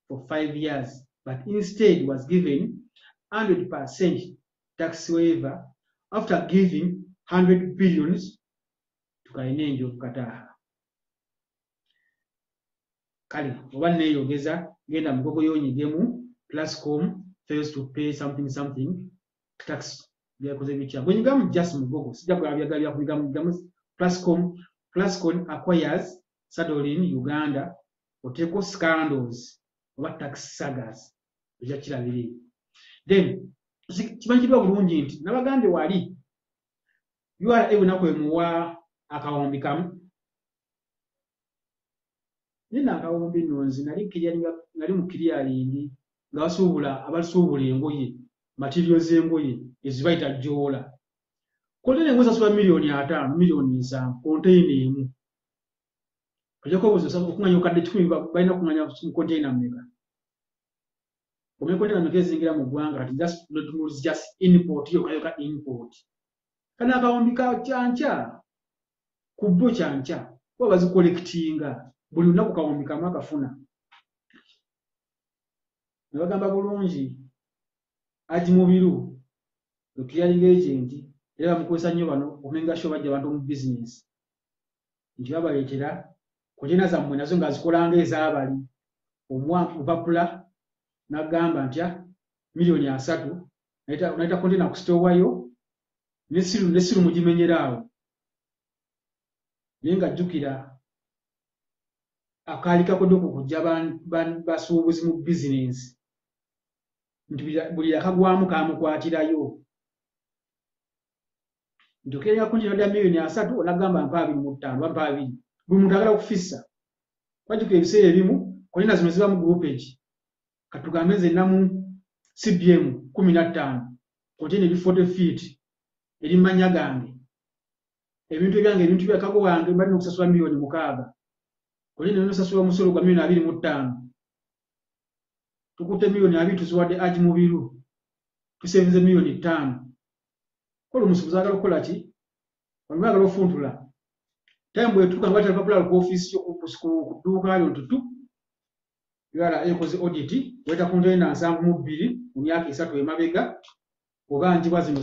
S1: for 5 years, but instead was given 100% tax waiver after giving 100 billions tukalina enjovu kataaha. Kale oba neeyogeza genda mugogo yoonyigemu Plascom fails to pay something tax byakoze bitya. Bwe nyigamu just mugogo sijja kulabyagalira kunyigamu Plascom acquires Saddle in Uganda oteeko scandals oba tax sagas ojja kirabiri. Then kimanyikiddwa bulungi nti nabagambye wali URA ebunaku emuwa akawumbi kamu. Nina akawumbi nonzi nali mu clearing nga abasuubula engoye materials engoye ezibayita joola. Konteyina engoye zasula $5,000,000 $7,000,000 konteyina emu. Ojja kubuuza okunganya okadde 10 balina kunganya mu konteyina mmeka. Omenya konteyina mmeka ezingira mu ggwanga kati just import yokayoka import. Kana akawumbi ka kyanca ku bbo kyanca kuba bazikolekitinga buli lunaku kawumbi kamu akafuna. Ne bagamba bulungi Haji Mubiru clearing agent era bamukozesa nnyo bano omenga sho bajja abantu mu business nti babaleetera konteyina zammwe nazo nga zikola ng'ez'abali opapula n'agamba nti $3,000,000 naita konteyina ku sitowayo nesiru mugimenyeraawo. Naye nga jjukira akaali kakodde okukujja basuubuzi mu bizinensi nti buli yakagwamu kamukwatirayo. Nti okeerera konteyina ddala $3,000,000 onagamba mpa 25 mpa 20. Buli muntu agala okufissa. Wajjuka ebiseera ebimu konteyina zino ziba mu groupage. Katugambe nze namu CBM 15 konteyina eri 40 feet eri manya gange. Ebintu ebyange ebintu bya kago wange balina okusasula $6,000,000. Konteyina nosasula omusolo gwa $25,000,000. Tukutte $2,000,000 tuziwadde Haji Mubiru tusevinze $5,000,000. Kola omusuubuzi agala okukola ki? Waliwo agala ofuntula. Time bwetuuka nga batali papula ku office ku dduuka lyo ntutu URA ekoze audit weta konteyina 72 mu myaka 3 emabega oba njibwa zino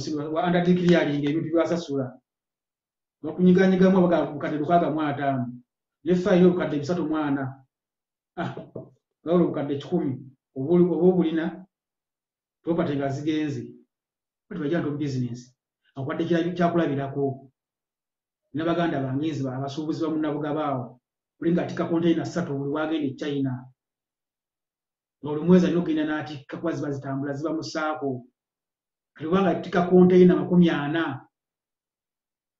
S1: under clearing ebintu byasasula. Bakunyiganyigamu obukadde 650 ne fayiro obukadde 340. Gawula obukadde 10 oba obulina property nga zigenze. Bati bajja nto business akwadde kyakulabirako. N'abaganda bangenzi abasuubuzi ba munnabuga baawo buli ng'atikka konteyina 3 buli wagenda e China. Buli mwezi alina okugenda n'atikka kuba ziba zitambula ziba mu ssaako. Kati kubanga atikka konteyina 40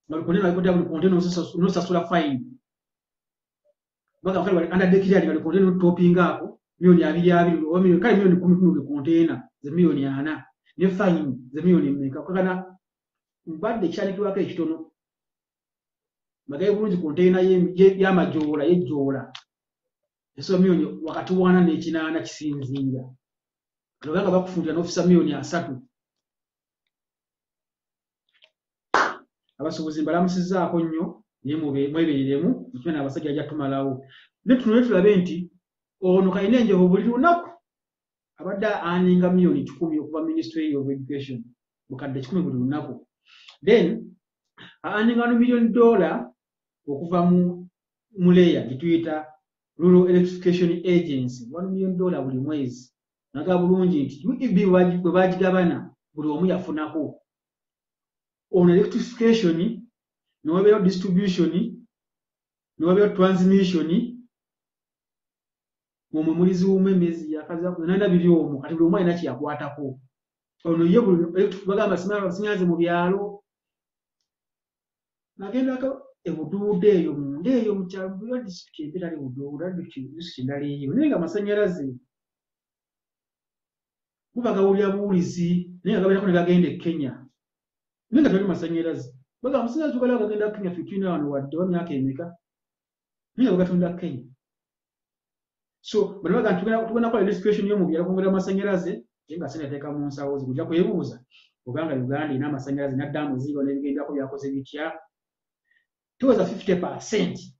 S1: nga konteyina buli konteyina nosasula fine. Baga bakali bali under clearing bali konteyina otopingaako $220,000 kale $10,000 buli konteyina ze $400,000 ne fine ze $1,000,000 kakana mbadde ekyalikibwako ekitono. Bagaye bulungi konteyina y'amajoola y'ejjoola esoola $1,000,000 wakati 4 n'ekinaana kisinziira. Kati obanga bakufundira n'ofisa $3,000,000. Abasuubuzi mbalamusizzaako nnyo naye mwebeeremu ekyo abasajja ajja tumalawo. Ne tunule tulabe nti ono kalina enjovu buli lunaku abadde aninga $10,000,000 okuva Ministry of Education bukadde 10 buli lunaku. Then aninga $1,000,000 okuva mu leya gituyita Rural Electrification Agency $1,000,000 buli mwezi. Naga bulungi nti UEB bwe bagigabana buli omu yafunako. On electrification, no wabeera distribution, no wabeera transmission, omwe mulizi w'omwemezi yakaza nanda biri omwo kati buli omu alina kyeyakwatako. Ono ye buli bagamba sinyaze mu byalo. Nagendako ebuduude eyo munda eyo mu kyalo buli disitulikiti empitali buduuda disitulikiti endala eyo naye nga amasannyalaze kuba gawulira buwulizi naye nga gabeerako ne gagenda e Kenya. Naye nga tewali masannyalaze. Baga amasannyalaze gala gagenda Kenya fitwina wano wadde wa myaka emeka. Naye nga bagatunda Kenya. So bano baga tugenda kukola electrification y'omu byalo kwongera amasannyalaze naye nga sente ateeka mu nsawo ze kujja kwebuuza obanga Uganda erina amasannyalaze n'addaamu ziiba n'ebigendako byakoze bitya. Tuweza 50%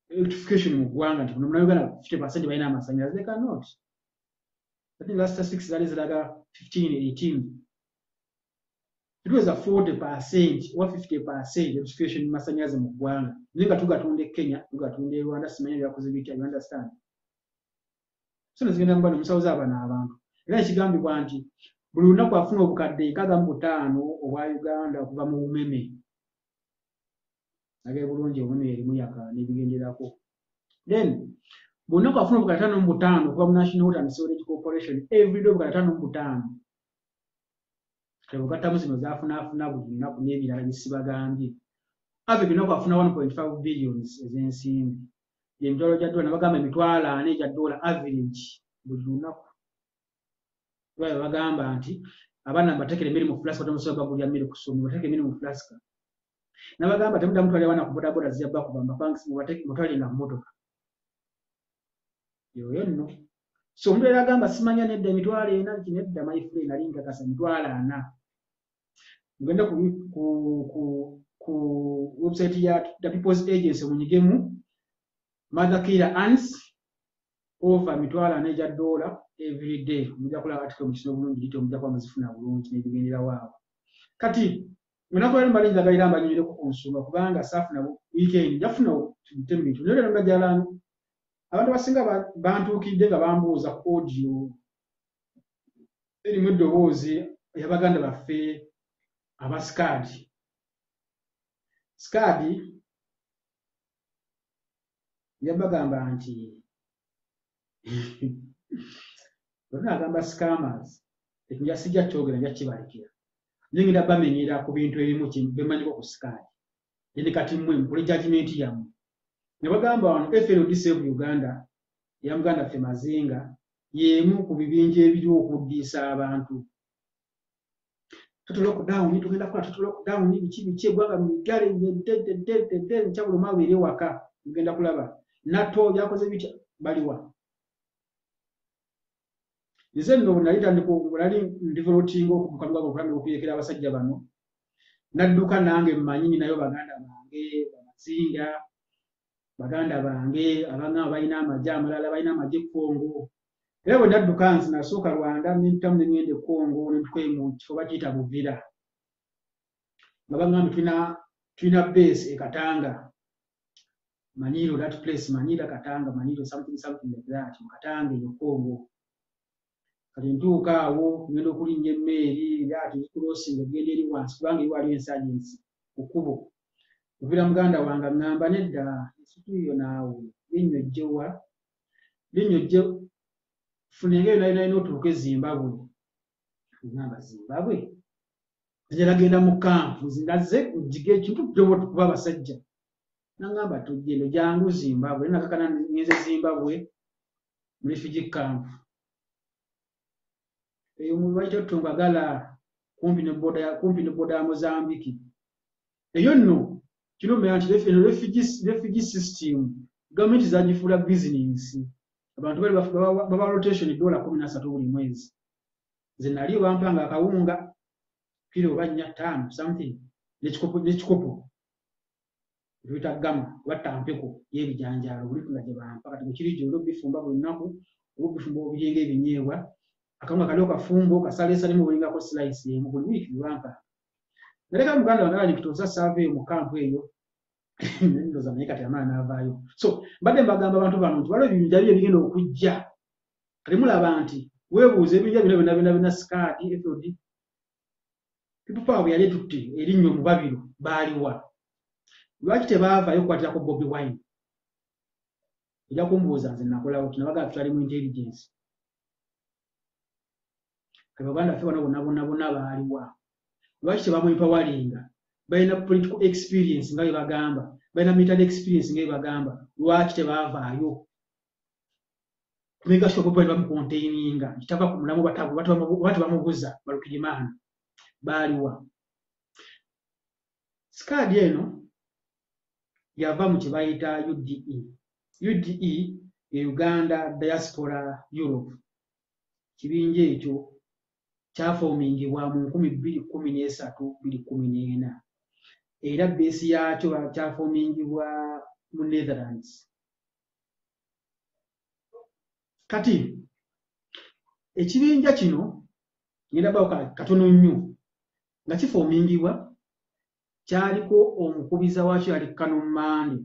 S1: electrification mu ggwanga nti muno Uganda 50% balina amasannyalaze. They cannot. I think last 6 zali ziraga 15, 18. tuweza 40% or 50% electrification masanyaze mu ggwanga ninga tugatunda Kenya tugatunda Rwanda simanyi byakoze bitya you understand so nezigenda mbano musawuza abana abantu era ekigambibwa nti buli lunaku afuna obukadde 65 obwa Uganda okuva mu bumeme nage bulungi obumeme erimu yaka nebigenderako then buli lunaku afuna obukadde 55 okuva mu National Water and Sewerage Corporation every day obukadde 55 Kata zino zaafuna buli lunaku n'ebirala bisibagambye ave bino kwafuna 1.5 billions ez'ensimbi emitwalo gya dola nabagamba emitwalo 4 egya dola average buli lunaku lwayo bagamba nti abaana batekere mmere mu flaska otamusobola bagulya mmere ku ssomero batekere mmere mu flaska nabagamba temudda mutwala abaana ku bodaboda ziyabba kubamba banks mutwalenga mu motoka yoyo nno so omuntu era agamba simanya nedda emitwalo 4 kinedda my friend alinga kasa emitwalo 4 mugenda ku website ya the People's Agency munyigemu mother killer ants over mitwalo 4 egya dola every day mujja kula article mu kino bulungi lito mujja kwa muzifuna bulungi nebigendera waawo kati munakola mbalinza gairamba nyire ku nsonga kubanga safuna weekend yafuna tutembitu lero ndajala abantu basinga bantukidde nga bambuuza ku audio erimu eddoboozi yabaganda baffe aba skadi yabagamba nti bonna agamba scammers ekinja sijja kyogera nja kibalikira ningenda bamenyera ku bintu ebimu bemanyiko ku skadi ndi kati mmwe mukole judgment yammwe ne bagamba wano FLD Save Uganda ya Muganda ffe Mazinga yemu ku bibinja ebiri okuddiisa abantu total lockdown tugenda kukola total lockdown biki eggwanga migale nkyabula omwaweere waka mugenda kulaba natto byakoze bitya baliwa nze nno nali ndivolootinga okubukalugabo okulamira okuyekera abasajja bano nadduka nange mmanyi nayo baganda bange Bamazinga baganda bange abanga balina amagye amalala balina amagye Kongo era bwe nadduka nzi nasooka Rwanda nentamu ne ngende Kongo nentukoye mu kifo bakiyita Buvira nga baŋŋambe tulina base e Katanga Manilo that place Manilo Katanga Manilo something like that mu Katanga eyo Kongo kati ntuuka awo ngenda okulinnya emmeeri ati zikulosinga ogenda eri wansi kubanga eri waliwo ensagensi ku Buvira muganda wange ŋŋamba nedda esituyo naawe linnyojjewa linnyojje funenge yonayina otuuke Zimbabwe ŋŋamba Zimbabwe njalagenda mu kampu nzinaze njiga ekintu kuba abasajja naŋŋamba tujjeno jangu Zimbabwe nakakana ngenze Zimbabwe mu refugee camp eyo mulwaito tungagala kumpi ne boda ya Mozambiki eyo nno kino mbeera nti refugee system gavumenti zagifuula business abantu bali baba rotation $13 buli mwezi nze nali bampanga akawunga kilo oba 4 something n'ekikopo tuyita gama batampeko y'ebijanjaalo buli tuna gye bampa kati bwe kiri gyolo bifumba buli lunaku obufumba obuyenga ebinyeebwa akawunga kaliwo kafumbo kasaleesalimu bulingako slice emu buli wiiki bampa naleka muganda wange nikituusa survey mu kampu eyo ndoza naye kati amaana n'avaayo so mbadde mbagamba abantu bano nti waliwo ebibinja biri ebigenda okujja kati mulaba nti weebuuza ebibinja bino byonna skadi FLD people power yali etutte erinnyo mu babiro baaliwa lwaki tebaavaayo okukwatira ku Bobi Wine ejja kumbuuza nze nakolawo tinabagala tutali mu intelligence kati baganda ffe bonna baaliwa lwaki tebamwempawalinga balina political experience nga bwe bagamba balina military experience nga bwe bagamba lwaki tebaavaayo kumeka sure Bobi Wine bamucontaininga kitava ku mulamu bati bamuguza Balukirimana baaliwa skadi eno yava mu kibayita UDE ye Uganda Diaspora Europe kibinja ekyo kyafoomingibwa mu 2013-2014 era beesi yakyo kyafoomingibwa mu Netherlands kati ekibinja kino ngenda bawo katono nnyo nga kifoomingibwa kyaliko omukubiza waakyo yali Kanommande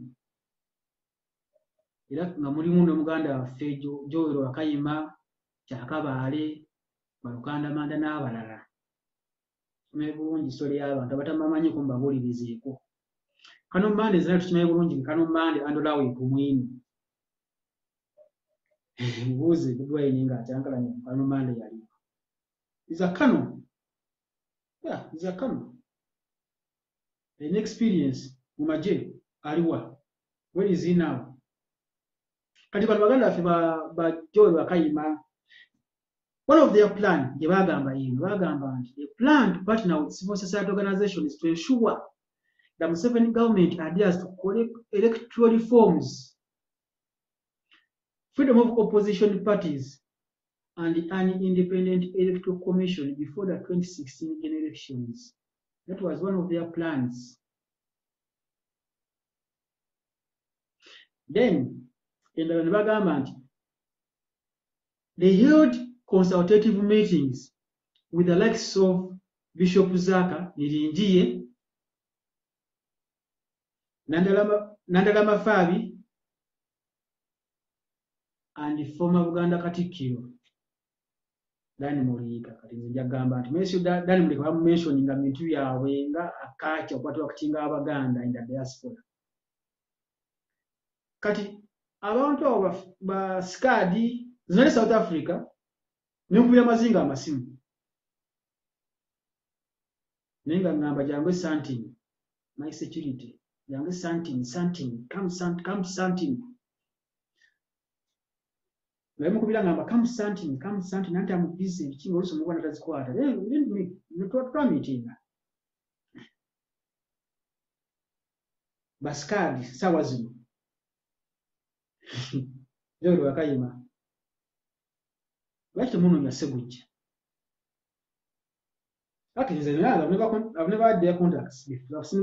S1: era nga mulimu n'omuganda waffe Joel Wakayima, Kyakabaale, Balukandamanda n'abalala. Tukimanyi bulungi sitole y'abantu abatabamanyiiko mbabuulirizeeko. Kanommande zina tukimanyi bulungi Kanommande Andolawe Tumwine. Buuze Dwayne ng'akyankalanya Kanommande yali. Is a Kano. Yeah, is a Kano. An experience mu magye aliwa. Where is he now? Kati bano baganda baffe ba Joel Wakayima, one of their plan gye bagamba nti the plan to partner with civil society organizations to ensure the Museveni government adheres to electoral reforms, freedom of opposition parties, and an independent electoral commission before the 2016 elections. That was one of their plans. Then, in the government, they held consultative meetings with the likes of Bishop Zaka Nirinjiye, Nandalama Fabi, and the former Buganda Katikkiro, Danny Muriika. Kati nze njagamba nti mention Danny Muriika bamumentioninga mu bintu byabwe nga akaaki okukwata okutinga Abaganda in the diaspora. Kati abantu abo ba SCAD zinali South Africa n'enkubira amazinga amasimu naye nga ngamba jangu something, my security jangu something, come something. Naye mukubira ngamba come something nanti amubize ebikinga oluusi omugwana tazikwata twamitinga ba SCAD saawa zino. Joel Wakayima lwaki temunoonya Ssegujja? Kati nze I've never had their contacts.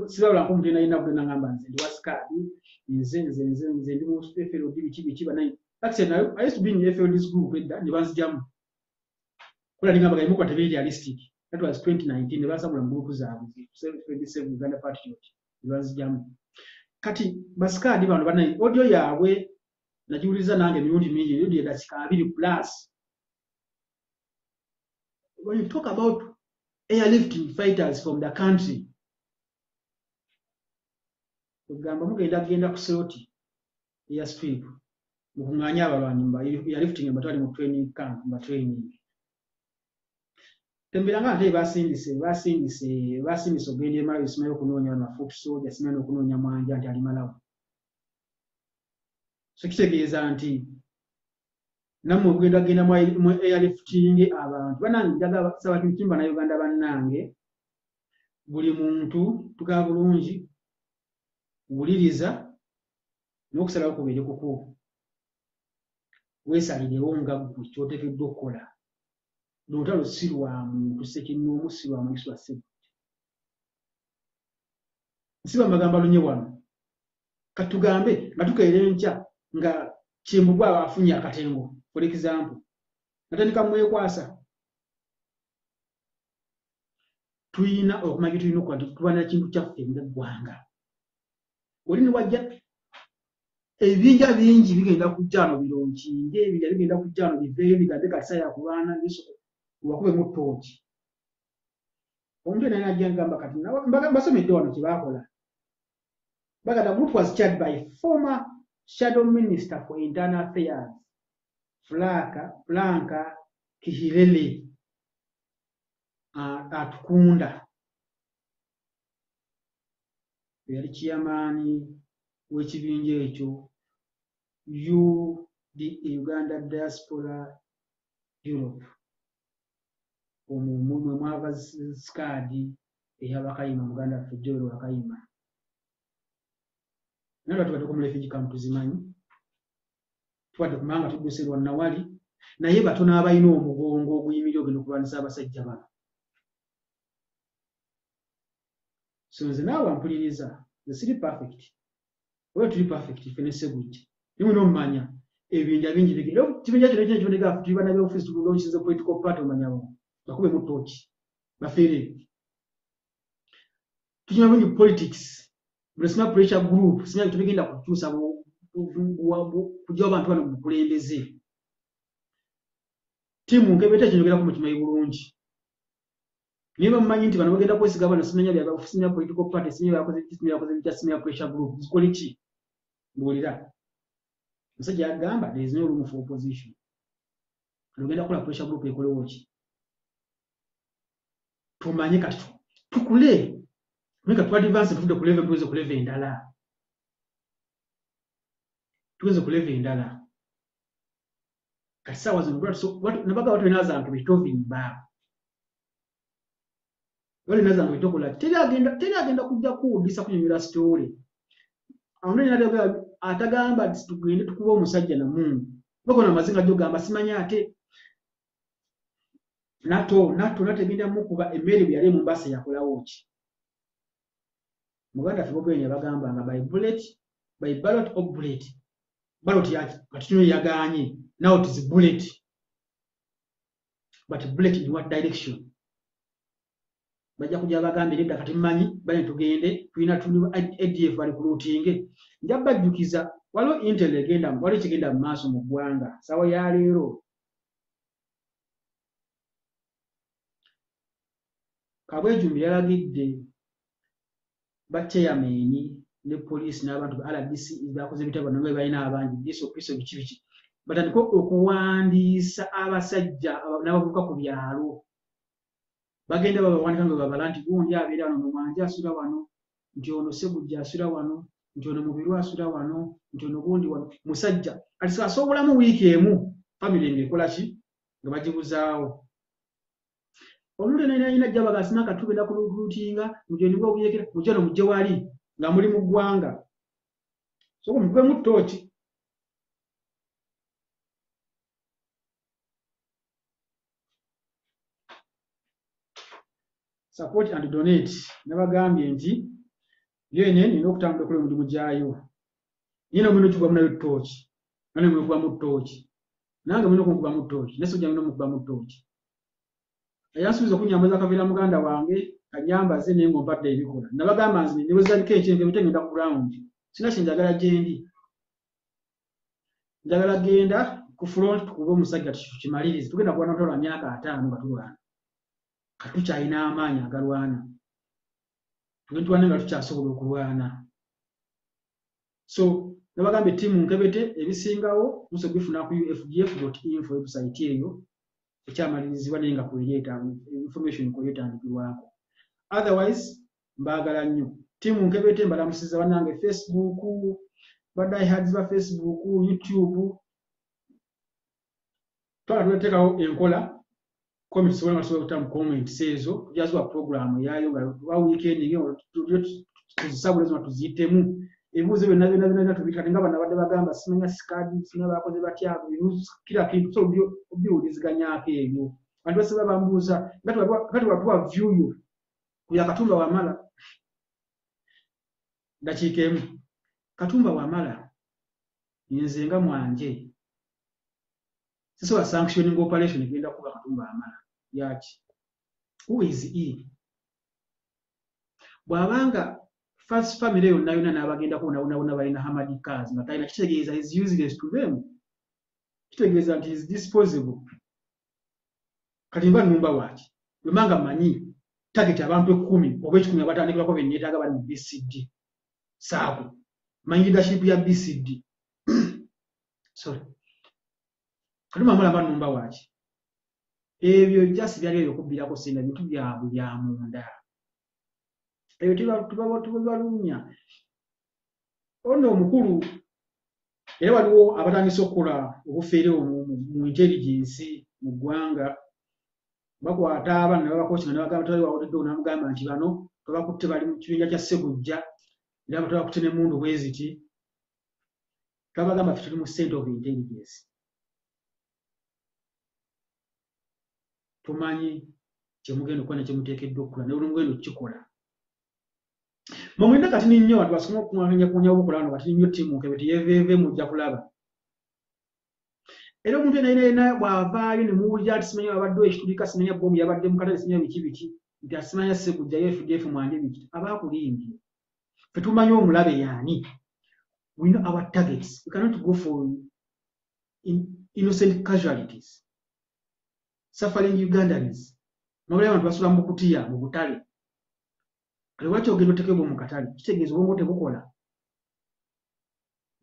S1: Sirabula nko mutenda yina kugenda ngamba nze ndi wa SCAD, nze ndi mu FLD biki banayi. I used to be in the FLD's group edda ne banzijamu. Kola ningamba gayimu kwa tebiri realistic. That was 2019 ne basabula mu group zaabwe. 77 Uganda Patriot ne banzijamu. Kati ba SCAD bano banayi audio yaabwe nagiwuliza nange emirundi mingi audio ya dakika 2+. When you talk about airlifting fighters from the country, kugamba mugenda ku Seroti airstrip mukunganya abalwanyi mba airlifting abatwali mu training camp mba training. Tembera nga ate basindise ogenda emalayo simanyi okunoonya na foot soldier, simanyi okunoonya Mwanja nti ali Malawi. So kitegeeza nti nammwe okugenda mu airlifting abantu banange njagala saba kimba na Uganda bannange, buli muntu tukaba bulungi wuliriza n'okusalawo kubeere kuko weesalirewo nga gwe ky'oteekeddwa okukola. Lutalo si lwa muntu Ssekinnoomu, si lwa Muyisi wa Ssegujja. Nsiba amagambo alunye wano kati tugambe nga tukeera enkya nga Kimbugwa afunye akatengo for example natandika mwekwasa, tuyina okumanya tulina okuba na kintu kyaffe ng'eggwanga. Oli ne wajja ebinja bingi bigenda kujja no bironkinge, ebinja bigenda kujja no biveeyo bigadde kasa ya kulwana wakubemu ttooki. Omuntu naye najja ngamba kati basomedde wano kye baakola. Bagada group was chaired by former Shadow Minister for Internal Affairs Franka Kihilele Atukunda. Yali chairman w'ekibinja ekyo Uganda Diaspora Europe. Omumwe mwava SCAD ey'Abakayima Muganda waffe Joel Wakayima. Naye tubadde ku refugee camp tuzimanyi. Tubadde kumanga tudduserwa Nawali naye batono abalina omugongo oguyimirira ogenda okulwanisa abasajja bano. So nze naawe ampuliriza, nze siri perfect. Oyo tuli perfect ffe ne Ssegujja. Nimwe n'omumanya ebinja bingi bigenda. Kibinja kino ekyo kiboneka tuli bana b'office tulonkize political party omanya bo. Bakube mu ttooki. Bafeere. tukinywa bulungi politics buli simya pressure group simya tubigenda kukyusa kujja abantu bano mu bukulembeze tiimu Nkebete kinyogerako mu kimanyi bulungi naye bamumanyi nti bano bagenda kwesiga bano simya political party simya pressure group zikole ki mbuulira musajja yagamba there is no room for opposition ogenda kukola pressure group ekolewo ki tumanye kati tukule meka tu advance tuvude ku level tuweze ku level endala kati sawa zino so nabaga watu enaza antu bitovimba wale naza antu bitokola teri agenda kujja kuwulisa kunyumira story awone nadaga atagamba tugende tukuba omusajja na Mungu bakona amazinga jogamba simanya ate nato nategenda mukuba emmere byali mu Mombasa yakolawo ki muganda fibogenya bagamba nga by ballot or bullet ballot yaki katino yaganye now it is bullet but bullet in what direction bajja kujja bagambye nedda kati mmanyi bali tugende tulina ADF bali kulutinge njabajjukiza waliwo intel egenda wali kigenda mu maaso mu ggwanga sawa ya leero Kabwejumbi yalagidde bachairman ne police n'abantu ba RDC bakoze bitabo nange balina abangi biso biki batandika okuwandiisa abasajja n'abavuka ku byalo bagenda babawandika nga babalanti gundi abeera wano mu mwanja asula wano nti ono Sebujja asula wano nti ono Mubiru asula wano nti ono gundi wano musajja asobolamu wiiki emu family ng'ekola ki nga bagibuzaawo omuntu nayina jjaba gasina katubenda ku recruitinga mujeni bwo buyekera mujeno mujje wali nga muri mu ggwanga so mugwe mu tochi support and donate nabagambye nti yene nina okutambula kule mulimu gyayo yina muno kugwa munayo tochi nane muno kuba mu tochi nange muno kuba mu tochi neso jya muno kuba mu tochi ayasubiza kunyambaza kavira muganda wange kanyambaze nengo mpadde ebikola nabagamba nzi niwezalike ekintu bitengenda ku ground sina kinjagala jendi njagala genda ku front kuba omusajja tukimalirize tugenda kuba natola myaka 5 batulwana katukyalina amaanyi agalwana tugentwane nga tukyasobola okulwana so nabagambye tiimu Nkebete ebisingawo muso bifuna ku ufgf.info website eyo ekyamalirizibwa naye nga kuleeta information kuleetandikibwako otherwise mbaagala nnyo tiimu Nkebete mbalamusiza bannange Facebook badaihards ba Facebook YouTube twala tuleetekawo enkola comments wala masobola kutamu comments ezo tujazibwa program yayo nga wa weekend ngeyo tuzisabule zona tuziyitemu ebibuuzo byonna tubikate nga bana badde bagamba simanya sikadi sina bakoze batya kila kintu so obiwuliziganyako ebyo abantu basaba bambuuza kati watuwa view yo kuya Katumba Wamala dakiika emu Katumba Wamala nze nga mwanje sisobola sanctioning operation egenda kuba Katumba Wamala yaki who is he bwabanga first family yonna n'abagenda kuwona balina Hamadi Kazi nga talina kitegeeza is useless to them kitegeeza nti is disposable kati mba numba waki wemanga manyi target abantu 10 oba 10 abatandikirako benneetaaga bali mu BCD saako manyi leadership ya BCD sorry Katumba Wamala mba numba waki ebyo just byali ebyokubbirako singa bintu byabwe bya munda ebyo tubalunya ono omukulu era waliwo abatandise okukola obufeere mu intelligence mu ggwanga bakwata abaana babakokinga nebagamba tali wawotedde namugamba nti bano babakutte bali mu kibinja kya Sebujja era babakutte n'emmundu bweziti twabagamba tuli mu center of intelligence tumanyi kyemugenda okuba nekyemuteekeddwa okukola ne buli mugenda okukikola mwenda kati ninnyo abantu basoma okumanya obukola wano kati ninnyo tiimu Nkebete yeveeve mujja kulaba era omuntu yenna bw'avaayo ne muwulira nti simanyi abaddewo ekitulika simanya bbomu yabadde mu katale simanya biki nti asimanya Ssegujjayo FDF mwanje biki abaakulimbye ffe tumanyi omulabe yaani. We know our targets. We cannot go for innocent casualties. Suffering Ugandans. Mawulira abantu basula mu kutiya mu butale. Kale lwaki ogenda oteekebwa mu katale? Kitegeeza obwongo tebukola.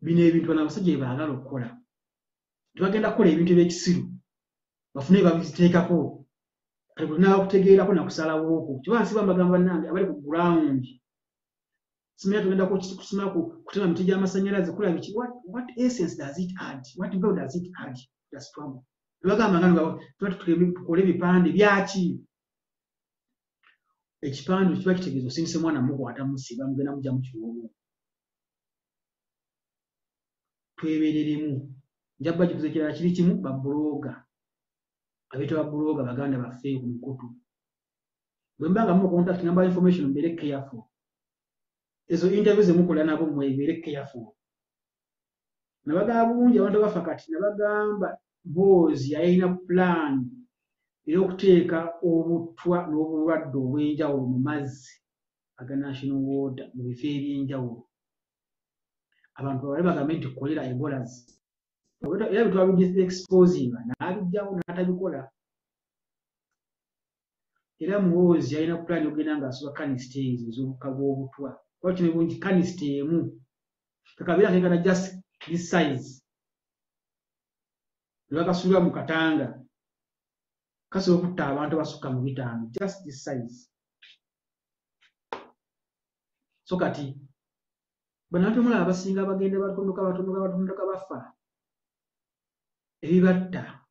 S1: Bino ebintu bano abasajja bye baagala okukola. Tebagenda kukola ebintu eby'ekisiru. Bafune bye babiteekako. Kale buli n'abakutegeerako nakusalawooko. Kiba nsiba mbagamba bannange abali ku ground. Simanya tugenda kusima kutema miti gy'amasannyalaze kulaba biki. What essence does it add? What value does it add? That's trouble. Bagamba nga tukole ebipande byaki? Ekipande kiba kitegeeza osindise mwana mukwata musiba mugenda mujja mu kiwubu. Twebereremu. Njabba kikuze kirala kiri kimu babulooga. Abeeta babulooga baganda baffe ku mukutu. Bwe mbanga mu contact number information mbere careful. Ezo interview zemukola nabo mwebere careful. Nabagamba bungi abantu bafa kati nabagamba Bozi yalina plan ey'okuteeka obutwa n'obulwadde obw'enjawulo mu mazzi aga national water mu bifo eby'enjawulo. Abantu bawale bagambe nti kolera Ebolas. Era bitwa bidi exposinga n'abijjawo n'atabikola. Era Muhoozi yalina plan y'okugenda ng'asula kanisita ezo ez'obukka bw'obutwa. Watu ne bungi kanisita emu. Kakabira kengana just this size. Lwakasulwa mu Katanga. Kasobola okutta abantu abasukka mu 5. Just this size. So kati bantu mulaba abasinga bagende batondoka bafa. Ebibatta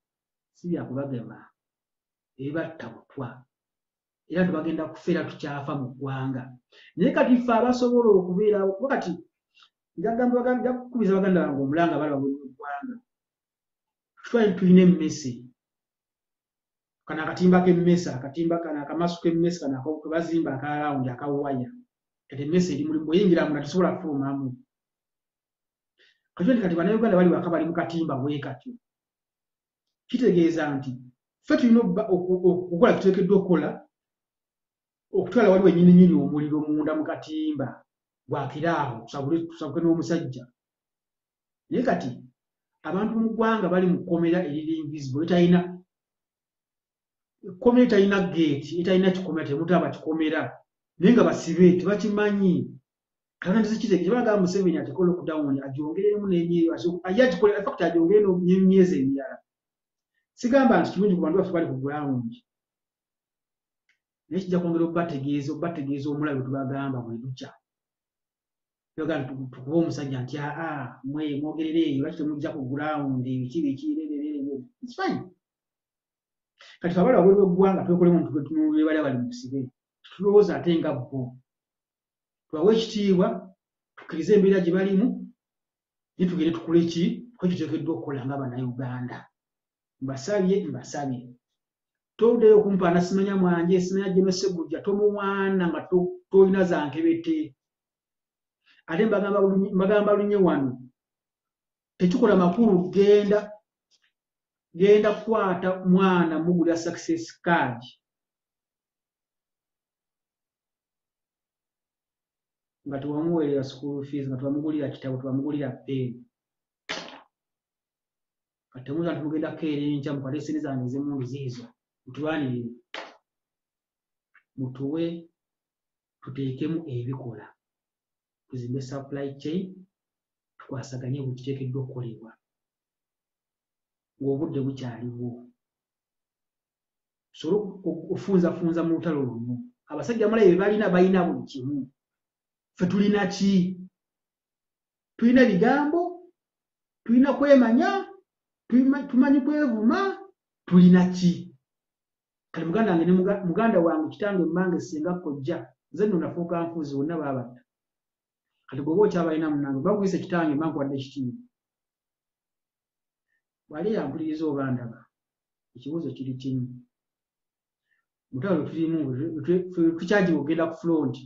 S1: si bya kubagema. Ebibatta butwa. Era tubagenda kufeera tukyafa mu ggwanga. Naye kati ffe abasobola okubeera wakati njagamba kukubiza baganda bange omulanga bali mu ggwanga. Tulina emmese. Kana akatimba k'emmese, akatimba kana akamasu k'emmese kana ke bazimba akalawundi akawaya. Kati emmese eri mulimu bw'eyingira mu tesobola kufulumamu. Kati bannayuganda bali waka bali mu katimba bwe katyo. Kitegeeza nti ffe tulina okukola kiteekeddwa okukola okutwala waliwo ennyininyini omuliro munda mu katimba gwakiraawo tusabuke n'omusajja. Naye kati abantu mu ggwanga bali mu kkomera eriri invisible ekkomera etalina gate etalina kikomera temutaba kikomera naye nga basibe tebakimanyi. Kana tizikitegeeza bagamba Museveni ateeka lockdown agyongeremu n'emyezi ayagikola in fact agyongere n'emyezi emirala. Sigamba nti kirungi ku bantu baffe bali ku ground. Naye kijja kwongera okubategeeza omulabe tubagamba bwe dukya. Tukuba omusajja nti mwogerere eyo lwaki temujja ku ground biki. It's fine. Kati abali wabweru w'eggwanga twekolemu omuntu gwe tunuulira bali abali mu busibe. Tutulowooza ate nga bo. Tubawe ekitiibwa, tukkirize embeera gye balimu, naye tugende tukole ki? Tukole kiteekeddwa okukola nga Bannayuganda. Mbasabye. Toddeyo okumpaana simanya mwanje, simanya Jemé Ssegujja, tomuwaana nga tolina za nkebete. Ate mbagamba lunye wano. Tekikola makulu genda kukwata mwana mugulira success card. Nga tewamuweerera school fees, nga tewamugulira kitabo, tewamugulira peeni. Kati temuuza nti mugenda kukeera enkya mukwate essente zange ez'emmundu ziizo. Mutulwanirire. Mutuwe tuteekemu ebikola. Tuzimbe supply chain, tukwasaganye buli kiteekeddwa okukolebwa. Ng'obudde bukyaliwo. Tusobole okufunzafunza mu lutalo luno. Abasajja mulabe balina buli kimu. Ffe tulina ki? Tulina bigambo, tulina kwemanya, tumanyi kwevuma, tulina ki? Kale muganda wange kitange mmange singa kojja nze nno nafuuka nfuuzi bonna baabatta. Kati bw'oba okyabalina munnange baguyise kitange mmange wadde kitiibwa. Wali yampuliriza oba ndaba. Ekibuuzo kiri kimu. Mutalo tulimu tukyagiwe okugenda ku front.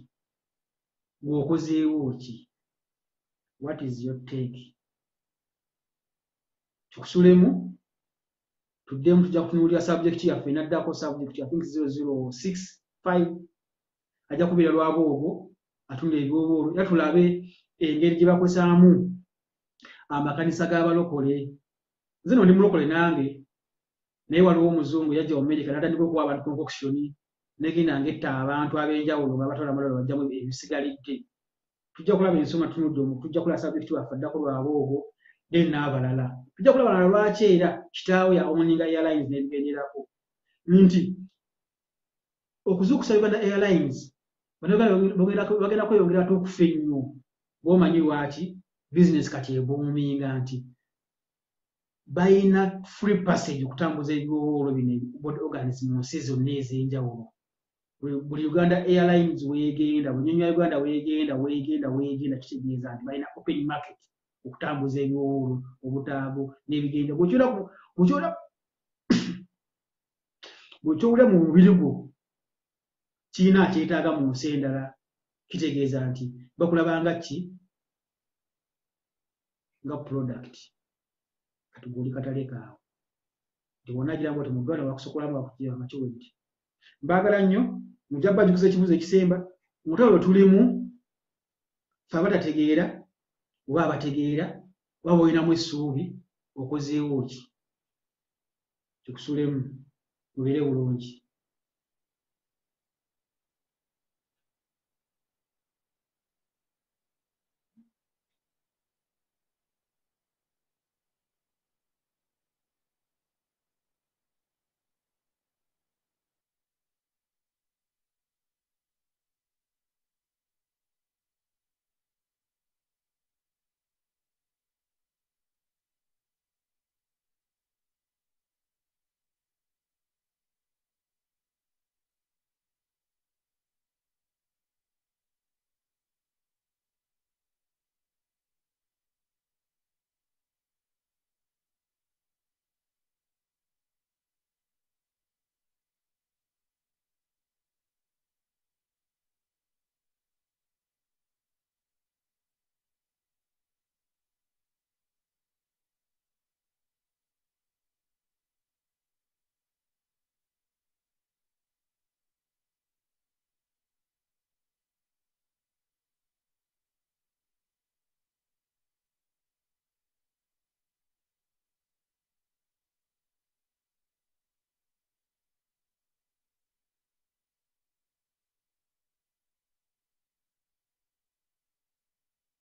S1: Ng'okozeewo ki? What is your take? Tukusulemu tuddemu tujja kutunuulira subject yaffe naddako subject I think 006 5 ajja kubeera lwaboogo atunda ebyobuolo era tulabe engeri gye bakozaamu amakanisa g'abalokole. Nze no ndi mulokole nange naye waliwo omuzungu yajja mu America n'atandika okuwa abantu concoction negenda ng'etta abantu ab'enjawulo nga batwala amalala bajjamu ebisigalidde. Tujja kulaba ensoma tunudde omu tujja kulaba sabbiiti waffe addako lwaboogo then n'abalala tujja kulaba balala lwaki era kitaawe ya owninga airlines n'ebigenderako nti okuzuukusa Uganda Airlines bagenda kweyongera ate okufa ennyo bw'omanyi lwaki bizinesi kati eboominga nti bayina free passage okutambuza ebyobuolo bino body organs mu nsi zonna ez'enjawulo. Buli Uganda Airlines weegenda bunyonyi wa Uganda weegenda kitegeeza nti balina open market okutambuza ebyobuolo obutaabu n'ebigenda bw'okyowulira mu mubiri gwo kirina akyetaaga mu nsi endala kitegeeza nti bakulabanga ki nga product kati gwoli katale kaawe nti wonna agira nti mu Uganda wakusokolamu wakukiranga kiwedde. Mbaagala nnyo mujja bajjukiza ekibuuzo ekisemba omutwe we tulimu fe abatategeera oba abategeera waba olinamu essuubi okozeewo ki kikusulemu mubeere bulungi.